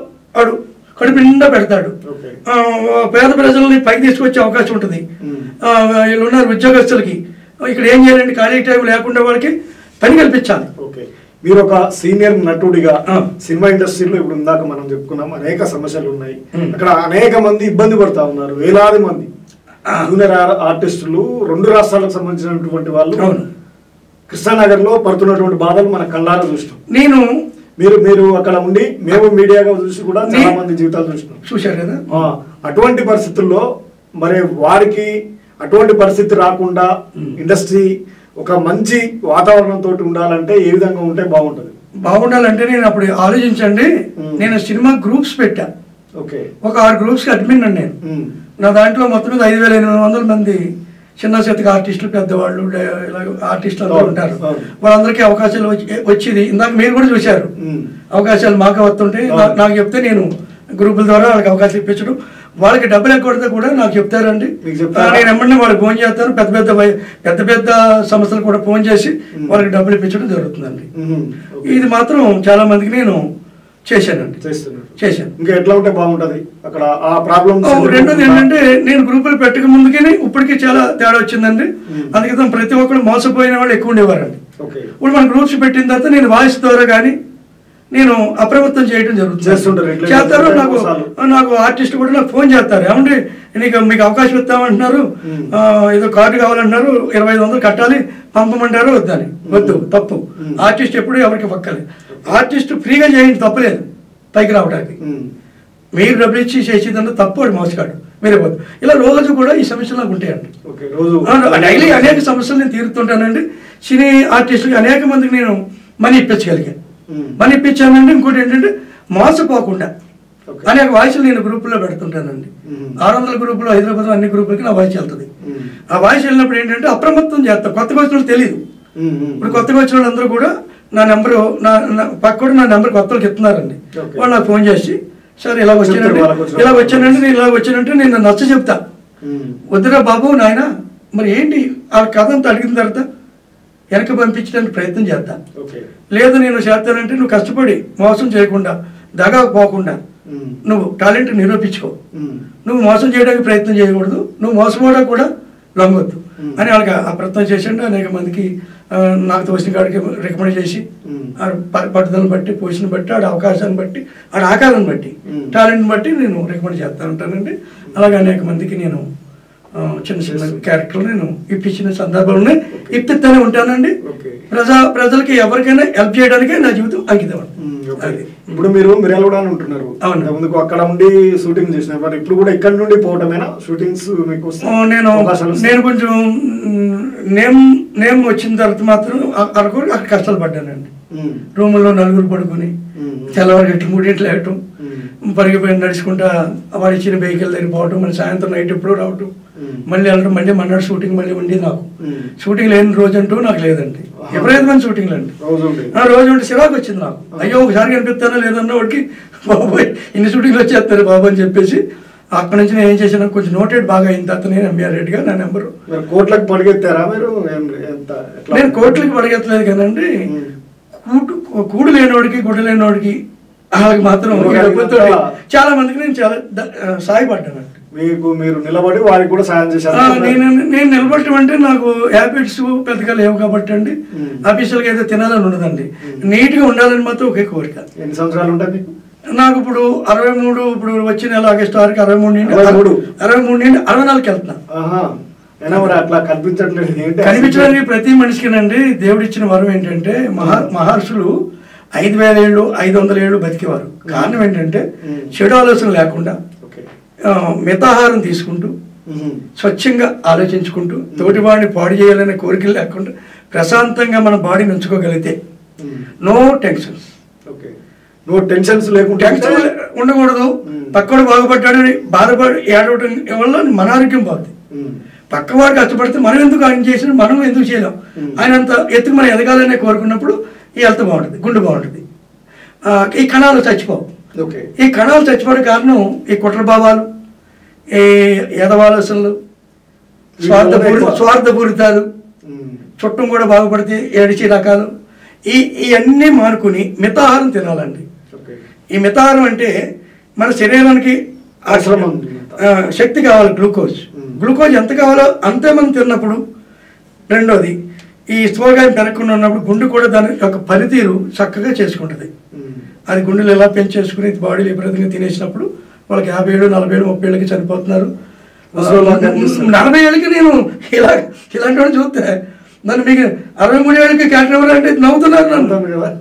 [SPEAKER 2] కడుపు నిండా పెడతాడు, పేద ప్రజల్ని పైకి తీసుకొచ్చే అవకాశం ఉంటుంది. వీళ్ళు ఉన్నారు ఉద్యోగస్తులకి, ఇక్కడ ఏం చేయాలండి, ఖాళీ టైం లేకుండా వాళ్ళకి పని కల్పించాలి.
[SPEAKER 1] మీరు ఒక సీనియర్ నటుడిగా సినిమా ఇండస్ట్రీలో ఇప్పుడు ఇందాక మనం చెప్పుకున్నాం అనేక సమస్యలు ఉన్నాయి, అక్కడ అనేక మంది ఇబ్బంది పడతా ఉన్నారు, వేలాది మంది జూనియర్ ఆర్టిస్టులు 2 రాష్ట్రాలకు సంబంధించినటువంటి వాళ్ళు కృష్ణానగర్ లో పడుతున్నటువంటి బాధలు మన కళ్ళారా చూసినాం. మీరు అక్కడ ఉండి మేము మీడియాగా చూసి కూడా చాలా మంది జీవితాలు
[SPEAKER 2] చూశారు కదా.
[SPEAKER 1] అటువంటి పరిస్థితుల్లో మరి వారికి అటువంటి పరిస్థితి రాకుండా ఇండస్ట్రీ ఒక మంచి వాతావరణంతో ఉండాలంటే ఏ విధంగా ఉంటే
[SPEAKER 2] బాగుండాలంటే నేను అప్పుడు ఆలోచించండి, నేను సినిమా గ్రూప్స్ పెట్టా. ఒక 6 గ్రూప్స్ కి అడ్మిన్ అండి నేను. నా దాంట్లో మొత్తం మీద 5800 మంది చిన్న చేతికి ఆర్టిస్టులు, పెద్దవాళ్ళు, ఆర్టిస్టులు అందరూ ఉంటారు. వాళ్ళందరికీ అవకాశాలు వచ్చేది. ఇందాక మీరు కూడా చూశారు, అవకాశాలు మాకు వస్తుంటే నాకు చెప్తే నేను గ్రూపుల ద్వారా వాళ్ళకి అవకాశాలు ఇప్పించడం. వాళ్ళకి డబ్బులు ఎక్కడితే కూడా నాకు చెప్తారండి. నేను ఎమ్మడిని వాళ్ళకి ఫోన్ చేస్తాను. పెద్ద పెద్ద సంస్థలు కూడా ఫోన్ చేసి వాళ్ళకి డబ్బులు ఇప్పించడం జరుగుతుందండి. ఇది మాత్రం చాలా మందికి నేను చేశానండి. చేశాను.
[SPEAKER 1] ఇంకా ఎట్లా ఉంటే బాగుంటది అక్కడ ఆ ప్రాబ్లమ్.
[SPEAKER 2] రెండోది ఏంటంటే నేను గ్రూపులు పెట్టక ముందుకే ఇప్పటికీ చాలా తేడా వచ్చిందండి. అందుకే ప్రతి ఒక్కరు మోసపోయిన వాళ్ళు ఎక్కువ ఉండేవారండి. ఇప్పుడు మన గ్రూప్స్ పెట్టిన తర్వాత నేను వాయిస్ ద్వారా కానీ నేను అప్రమత్తం చేయడం జరుగుతుంది. చేస్తారు. నాకు ఆర్టిస్ట్ కూడా నాకు ఫోన్ చేస్తారు. ఏమంటే మీకు అవకాశం ఇస్తామంటున్నారు, ఏదో కార్డు కావాలంటున్నారు, 2500 కట్టాలి, పంపమంటారు. వద్దని. వద్దు, తప్పు. ఆర్టిస్ట్ ఎప్పుడు ఎవరికి పక్కలేదు. ఆర్టిస్ట్ ఫ్రీగా చేయండి, తప్పలేదు పైకి రావడానికి. మీరు డబ్బులు ఇచ్చి చేసేదన్న తప్పు, వాడు మోసగాడు, మీరే వద్దు. ఇలా రోజు కూడా ఈ సమస్యలు నాకు ఉంటాయండి. డైలీ అనేక సమస్యలు నేను తీరుతుంటానండి. సినీ ఆర్టిస్టులకి అనేక మందికి నేను మనీ ఇప్పించగలిగాను. మనీ ఇప్పించానండి. ఇంకోటి ఏంటంటే మోసపోకుండా అనేక వాయిస్లు నేను గ్రూపుల్లో పెడుతుంటానండి. 600 గ్రూపులు హైదరాబాద్ అన్ని గ్రూపులకి నా వాయిస్ వెళ్తుంది. ఆ వాయిస్ వెళ్ళినప్పుడు ఏంటంటే అప్రమత్తం చేస్తాను. కొత్తగా వచ్చిన వాళ్ళు తెలియదు. ఇప్పుడు కొత్తగా వచ్చిన వాళ్ళందరూ కూడా నా నెంబరు పక్కన నా నెంబర్ కొత్త వాళ్ళకి ఇస్తున్నారండి. వాళ్ళు నాకు ఫోన్ చేసి, సార్ ఇలా వచ్చానంటే నేను ఇలా వచ్చానంటే నేను నచ్చ చెప్తా. వద్దురా బాబు నాయన, మరి ఏంటి ఆ కథ అంతా అడిగిన తర్వాత వెనక పంపించడానికి ప్రయత్నం చేస్తా. లేదు నేను చేస్తానంటే నువ్వు కష్టపడి మోసం చేయకుండా, దగా పోకుండా నువ్వు టాలెంట్ నిరూపించుకో. నువ్వు మోసం చేయడానికి ప్రయత్నం చేయకూడదు, నువ్వు మోసపోవడానికి కూడా లొంగొద్దు అని వాళ్ళకి ఆ ప్రయత్నం చేసిండు. అనేక మందికి నాకు తోసిన కాడికి రికమెండ్ చేసి పట్టుదలను బట్టి, పొజిషన్ బట్టి, ఆడ అవకాశాన్ని బట్టి, ఆడ ఆకారాన్ని బట్టి, టాలెంట్ని బట్టి నేను రికమెండ్ చేస్తూ ఉంటానండి. అలాగే అనేక మందికి నేను చిన్న చిన్న క్యారెక్టర్లు నేను ఇప్పించిన సందర్భాలు ఉన్నాయి, ఇప్పిస్తూనే ఉంటానండి. ప్రజలకి ఎవరికైనా హెల్ప్ చేయడానికే నా జీవితం అంకితం.
[SPEAKER 1] ఇప్పుడు మీరు మిర్యాలగూడ ఉంటున్నారు, ముందుకు అక్కడ ఉండి షూటింగ్ చేసినారు, ఇప్పుడు కూడా ఇక్కడ నుండి పోవటమేనా షూటింగ్స్ మీకు?
[SPEAKER 2] నేను కొంచెం నేమ్ వచ్చిన తర్వాత మాత్రం అక్కడ కష్టాలు పడ్డానండి. రూముల్లో 4 పడుకొని తెల్లవారు గట్టి 3 లేవటం, పరిగిపోయి నడుచుకుంటా వాడు ఇచ్చిన వెహికల్ దగ్గర పోవటం, మళ్ళీ సాయంత్రం నైట్ ఎప్పుడు రావటం, మళ్ళీ వెళ్ళడం, మళ్ళీ మన్నాడు షూటింగ్ మళ్ళీ ఉండి. నాకు షూటింగ్ లేని రోజు అంటూ నాకు లేదండి. విపరీతమైన షూటింగ్లు అండి. రోజు ఉంటే చిరాకు వచ్చింది నాకు. అయ్యో ఒకసారి కనిపిస్తానో లేదన్న వాడికి బాబాయ్ ఇన్ని షూటింగ్లు వచ్చేస్తారు బాబు అని చెప్పేసి అక్కడి నుంచి నేను ఏం చేశాను, కొంచెం నోటెడ్ బాగా అయిన తర్వాత నేను ఎంబీఆర్ రెడ్డిగా నా నెంబరు
[SPEAKER 1] కోట్లకు పడిగెత్తారా మీరు?
[SPEAKER 2] నేను కోట్లకి పడిగెత్తలేదు కదండి. కూడు లేనివాడికి గుడ్డ లేనివాడికి అలాగే మాత్రం చాలా మందికి నేను చాలా సాయపడ్డాను.
[SPEAKER 1] మీరు నిలబడి వారికి కూడా సాయం చేశారు?
[SPEAKER 2] నేను నిలబడటం అంటే నాకు హ్యాబిట్స్ పెద్దగా లేవు కాబట్టి అండి. ఆఫీషియల్ గా అయితే తినాలని ఉండదండి, నీట్ గా ఉండాలని మాత్రం ఒకే కోరిక.
[SPEAKER 1] ఎన్ని సంవత్సరాలు ఉంటాయి
[SPEAKER 2] నాకు? ఇప్పుడు 63. ఇప్పుడు వచ్చే నెల ఆగస్టు 6కి 63 నుండి 64కి వెళ్తున్నా.
[SPEAKER 1] అట్లా కనిపించట్లేదు.
[SPEAKER 2] కనిపించడానికి ప్రతి మనిషికినండి దేవుడిచ్చిన వరం ఏంటంటే, మహర్షులు 5000 ఏళ్ళు 500 ఏళ్ళు బతికేవారు. కారణం ఏంటంటే చెడు ఆలోచన లేకుండా, మితాహారం తీసుకుంటూ, స్వచ్ఛంగా ఆలోచించుకుంటూ, తోటి వాడిని పాడు చేయాలనే కోరికలు లేకుండా ప్రశాంతంగా మన బాడీని ఉంచుకోగలిగితే నో టెన్షన్స్. టెన్షన్ ఉండకూడదు. పక్కవాడు బాగుపడ్డాడని బాధపడి ఏడవటం వల్ల మన ఆరోగ్యం పోతుంది. పక్కవాడు కష్టపడితే మనం ఎందుకు ఆయన చేసిన మనం ఎందుకు చేయలేం. ఆయన అంత ఎత్తుకు మనం ఎదగాలనే కోరుకున్నప్పుడు ఈ హెల్త్ బాగుంటుంది, గుండె బాగుంటుంది, ఈ కణాలు చచ్చిపోవు. ఈ కణాలు చచ్చిపోవడం కారణం ఈ కుట్ర భావాలు, ఈ ఎదవాలసలు, స్వార్థపూరితాలు, చుట్టం కూడా బాగుపడితే ఏడిచి రకాలు, ఇవన్నీ మానుకుని మితాహారం తినాలండి. ఈ మితాహారం అంటే మన శరీరానికి శక్తి కావాలి. గ్లూకోజ్ ఎంత కావాలో అంతే మనం తిన్నప్పుడు. రెండోది, ఈ స్థూలకాయం పెరగకుండా ఉన్నప్పుడు గుండె కూడా దాని యొక్క పనితీరు చక్కగా చేసుకుంటుంది. అది గుండెలు ఎలా పెంచేసుకుని బాడీలు విపరీతంగా తినేసినప్పుడు వాళ్ళకి 50 ఏళ్ళు 40 ఏళ్ళు 30 ఏళ్ళకి చనిపోతున్నారు. 40 ఏళ్ళకి నేను ఇలాంటి వాడు చూస్తే నన్ను మీకు 63 ఏళ్ళకి క్యారెక్టర్ ఎవరంటే నవ్వుతున్నారు.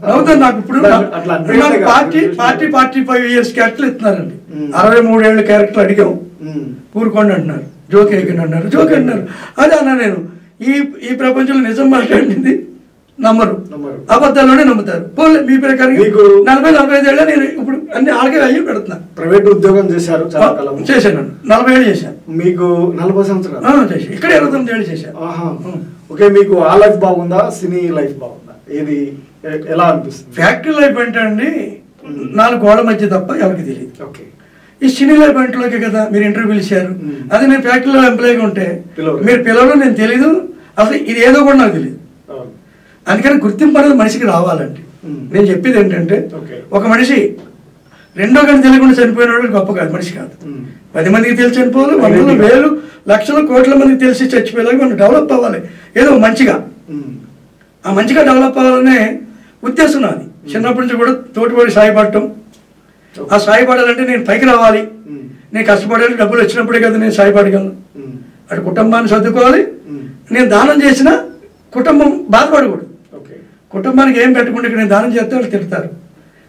[SPEAKER 2] నవ్వుతాను. నాకు ఇప్పుడు 45 ఇయర్స్ క్యారెక్టర్లు ఇస్తున్నారండి. 63 ఏళ్ళ క్యారెక్టర్ అడిగాం, ఊరుకోండి అంటున్నారు, జోక్ వేయకండి అంటున్నారు, జోక్ అంటున్నారు. అదే అన్నా నేను ఈ ప్రపంచంలో నిజం మాట్లాడింది నమ్మరు, అబద్ధాల్లోనే నమ్ముతారు. పోలే మీ ప్రకారం 40-45 ఏళ్ళ నేను ఇప్పుడు అన్ని ఆళ్ళకే అయ్యి పెడుతున్నా.
[SPEAKER 1] ప్రైవేట్ ఉద్యోగం చేశారు,
[SPEAKER 2] చేశాను. 40 ఏళ్ళు చేశాను.
[SPEAKER 1] మీకు 40 సంవత్సరాలు
[SPEAKER 2] చేశాను. ఇక్కడ 29 ఏళ్ళు చేశాను.
[SPEAKER 1] ఓకే, మీకు ఆ లైఫ్ బాగుందా, సినీ లైఫ్ బాగుందా? ఏది ఎలా అనిపిస్తుంది?
[SPEAKER 2] ఫ్యాక్టరీ లైఫ్ అంటే అండి 4 గోడల మధ్య తప్ప ఎవరికి తెలియదు.
[SPEAKER 1] ఓకే,
[SPEAKER 2] ఈ సినీ బంట్లోకి కదా మీరు ఇంటర్వ్యూ పిలిచారు. అది నేను ఫ్యాక్టరీలో ఎంప్లాయీగా ఉంటే మీరు పిలవడం నేను తెలీదు, అసలు ఇది ఏదో కూడా నాకు తెలియదు. అందుకని గుర్తింపు అనేది మనిషికి రావాలండి. నేను చెప్పేది ఏంటంటే ఒక మనిషి రెండో గంట తెలియకుండా చనిపోయిన గొప్ప కాదు, మనిషి కాదు. 10 మందికి తెలిసి చనిపోవాలి, వందలు వేలు లక్షలు కోట్ల మందికి తెలిసి చచ్చిపోయేలాగా మనం డెవలప్ అవ్వాలి. ఏదో మంచిగా ఆ మంచిగా డెవలప్ అవ్వాలనే ఉద్దేశం నాది. చిన్నప్పటి నుంచి కూడా తోటిపడి సాయపడటం. ఆ సాయపడాలంటే నేను పైకి రావాలి, నేను కష్టపడాలి, డబ్బులు వచ్చినప్పుడే కదా నేను సాయపడగలను. అటు కుటుంబాన్ని సర్దుకోవాలి. నేను దానం చేసిన కుటుంబం బాధపడకూడదు. కుటుంబానికి ఏం పెట్టకుండా ఇక్కడ నేను దానం చేస్తే వాళ్ళు తిడతారు.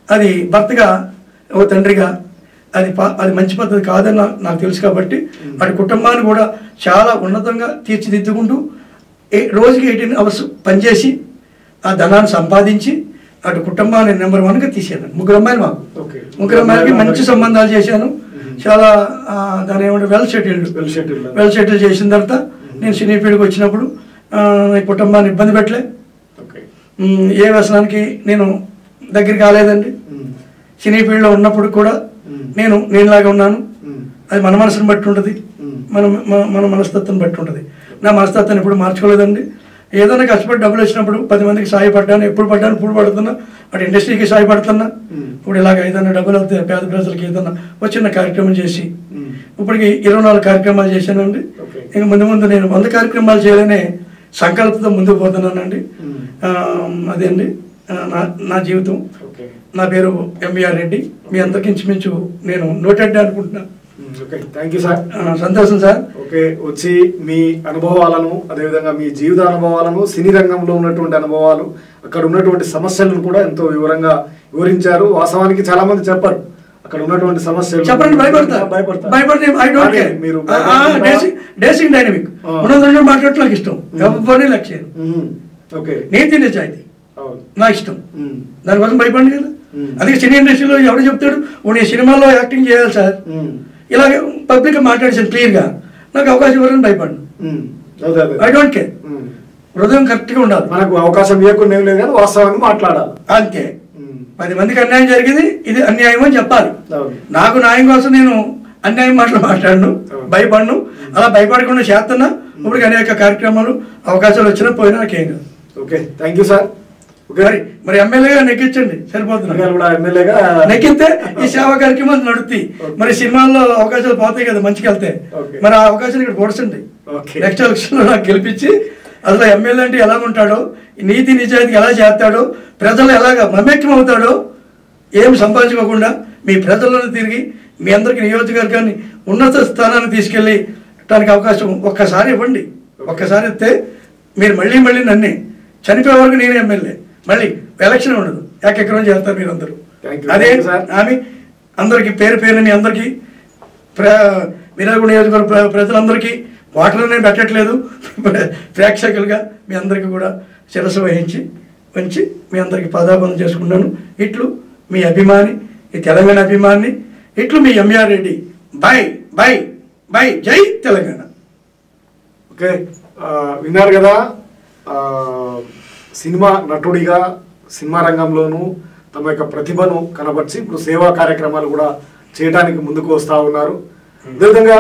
[SPEAKER 2] అది భర్తగా ఓ తండ్రిగా అది మంచి పద్ధతి కాదని నాకు తెలుసు. కాబట్టి అటు కుటుంబాన్ని కూడా చాలా ఉన్నతంగా తీర్చిదిద్దుకుంటూ రోజుకి 18 అవర్స్ పనిచేసి ఆ ధనాన్ని సంపాదించి అటు కుటుంబాన్ని నెంబర్ 1గా తీసాను. 3 అమ్మాయిలు మాకు, 3 అమ్మాయిలకి మంచి సంబంధాలు చేశాను. చాలా దాని ఏమంటే వెల్ సెటిల్ చేసిన తర్వాత నేను సినీ ఫీల్డ్కి వచ్చినప్పుడు కుటుంబాన్ని ఇబ్బంది పెట్టలే, ఏ వ్యసనానికి నేను దగ్గర కాలేదండి. సినీ ఫీల్డ్లో ఉన్నప్పుడు కూడా నేనులాగా ఉన్నాను. అది మన మనసుని బట్టి ఉంటుంది, మన మనస్తత్వం బట్టి ఉంటుంది. నా మనస్తత్వాన్ని ఎప్పుడు మార్చుకోలేదండి. ఏదైనా కష్టపడి డబ్బులు వచ్చినప్పుడు 10 మందికి సాయపడ్డాను, ఎప్పుడు పడ్డాను, ఇప్పుడు పడుతున్నా. అటు ఇండస్ట్రీకి సాయపడుతున్నా. ఇప్పుడు ఇలాగ ఏదైనా డబ్బులు అవుతాయి పేద ప్రజలకి ఏదైనా వచ్చిన కార్యక్రమం చేసి ఇప్పటికి 24 కార్యక్రమాలు చేశానండి. ఇంకా ముందు నేను 100 కార్యక్రమాలు చేయాలనే సంకల్పంతో ముందుకు పోతున్నానండి. అదే అండి నా జీవితం. నా పేరు ఎంవీఆర్ రెడ్డి. మీ అందరికి ఇంచుమించు నేను నోటెడ్ అనుకుంటున్నాను.
[SPEAKER 1] Thank you sir.
[SPEAKER 2] సంతోషం సార్.
[SPEAKER 1] వచ్చి మీ అనుభవాలను, అదేవిధంగా మీ జీవిత అనుభవాలను, సినీ రంగంలో ఉన్నటువంటి అనుభవాలు, అక్కడ ఉన్నటువంటి సమస్యలను కూడా ఎంతో వివరంగా వివరించారు. వాస్తవానికి చాలా మంది చెప్పారు అక్కడ ఉన్నటువంటి సమస్యలు
[SPEAKER 2] చెప్పండి, మీరు డేసింగ్ డైనమిక్ మాట్లాడటం నాకు ఇష్టం. ఎవరిని లక్ష్యం నీతి నిజాయితీ నాకు ఇష్టం. దానికోసం భయపడి కదా. అందుకే సినీ ఇండస్ట్రీలో ఎవరు చెప్తాడు నేను సినిమాలో యాక్టింగ్ చేయాలి సార్, ఇలాగే పబ్లిక్ మాట్లాడేసాను క్లియర్గా, నాకు అవకాశం ఇవ్వాలని భయపడను. I don't care. హృదయం కరెక్ట్గా ఉండాలి.
[SPEAKER 1] మనకు అవకాశం ఇవ్వకుండా ఏం లేదు కానీ వాస్తవాన్ని మాట్లాడాలి
[SPEAKER 2] అంతే. 10 మందికి అన్యాయం జరిగింది, ఇది అన్యాయం అని చెప్పాలి. నాకు న్యాయం కోసం నేను అన్యాయం మాట్లాడను, భయపడను. అలా భయపడకుండా చేస్తున్నా. ఇప్పుడు అనేక కార్యక్రమాలు అవకాశాలు వచ్చినా పోయినా నాకేం కాదు.
[SPEAKER 1] Okay, thank you sir.
[SPEAKER 2] మరి ఎమ్మెల్యేగా నెక్కించండి సరిపోతుంది.
[SPEAKER 1] ఎమ్మెల్యేగా
[SPEAKER 2] నెక్కితే ఈ సేవా కార్యక్రమాలు నడుస్తాయి. మరి సినిమాల్లో అవకాశాలు పోతాయి కదా మంచికి వెళ్తే. మరి ఆ అవకాశాలు ఇక్కడ కూర్చండి. నెక్స్ట్ ఎలక్షన్ లో నాకు గెలిపించి అసలు ఎమ్మెల్యే అంటే ఎలా ఉంటాడో, నీతి నిజాయితీ ఎలా చేస్తాడో, ప్రజలు ఎలాగ మమేక్యం అవుతాడో, ఏమి సంపాదించుకోకుండా మీ ప్రజలను తిరిగి మీ అందరికి నియోజకవర్గాన్ని ఉన్నత స్థానాన్ని తీసుకెళ్ళి దానికి అవకాశం ఒక్కసారి ఇవ్వండి. ఒక్కసారి ఇస్తే మీరు మళ్ళీ నన్నే చనిపోయే వరకు నేనే ఎమ్మెల్యే. మళ్ళీ ఎలక్షన్ ఉండదు, ఏకెకరం చేస్తారు మీరు అందరూ. అదే ఆమె అందరికీ పేరు మీ అందరికీ మిర్యాలగూడ నియోజకవర్గ ప్రజలందరికీ వాటర్నే పెట్టట్లేదు. ప్రేక్షకులుగా మీ అందరికీ కూడా శిరస్సు వంచి మీ అందరికీ పాదాబంధం చేసుకున్నాను. ఇట్లు మీ అభిమాని, ఈ తెలంగాణ అభిమాని, ఇట్లు మీ MVR Reddy. Bye bye bye, జై తెలంగాణ.
[SPEAKER 1] ఓకే, విన్నారు కదా. సినిమా నటుడిగా సినిమా రంగంలోనూ తమ యొక్క ప్రతిభను కనబర్చి ఇప్పుడు సేవా కార్యక్రమాలు కూడా చేయడానికి ముందుకు వస్తూ ఉన్నారు. అదేవిధంగా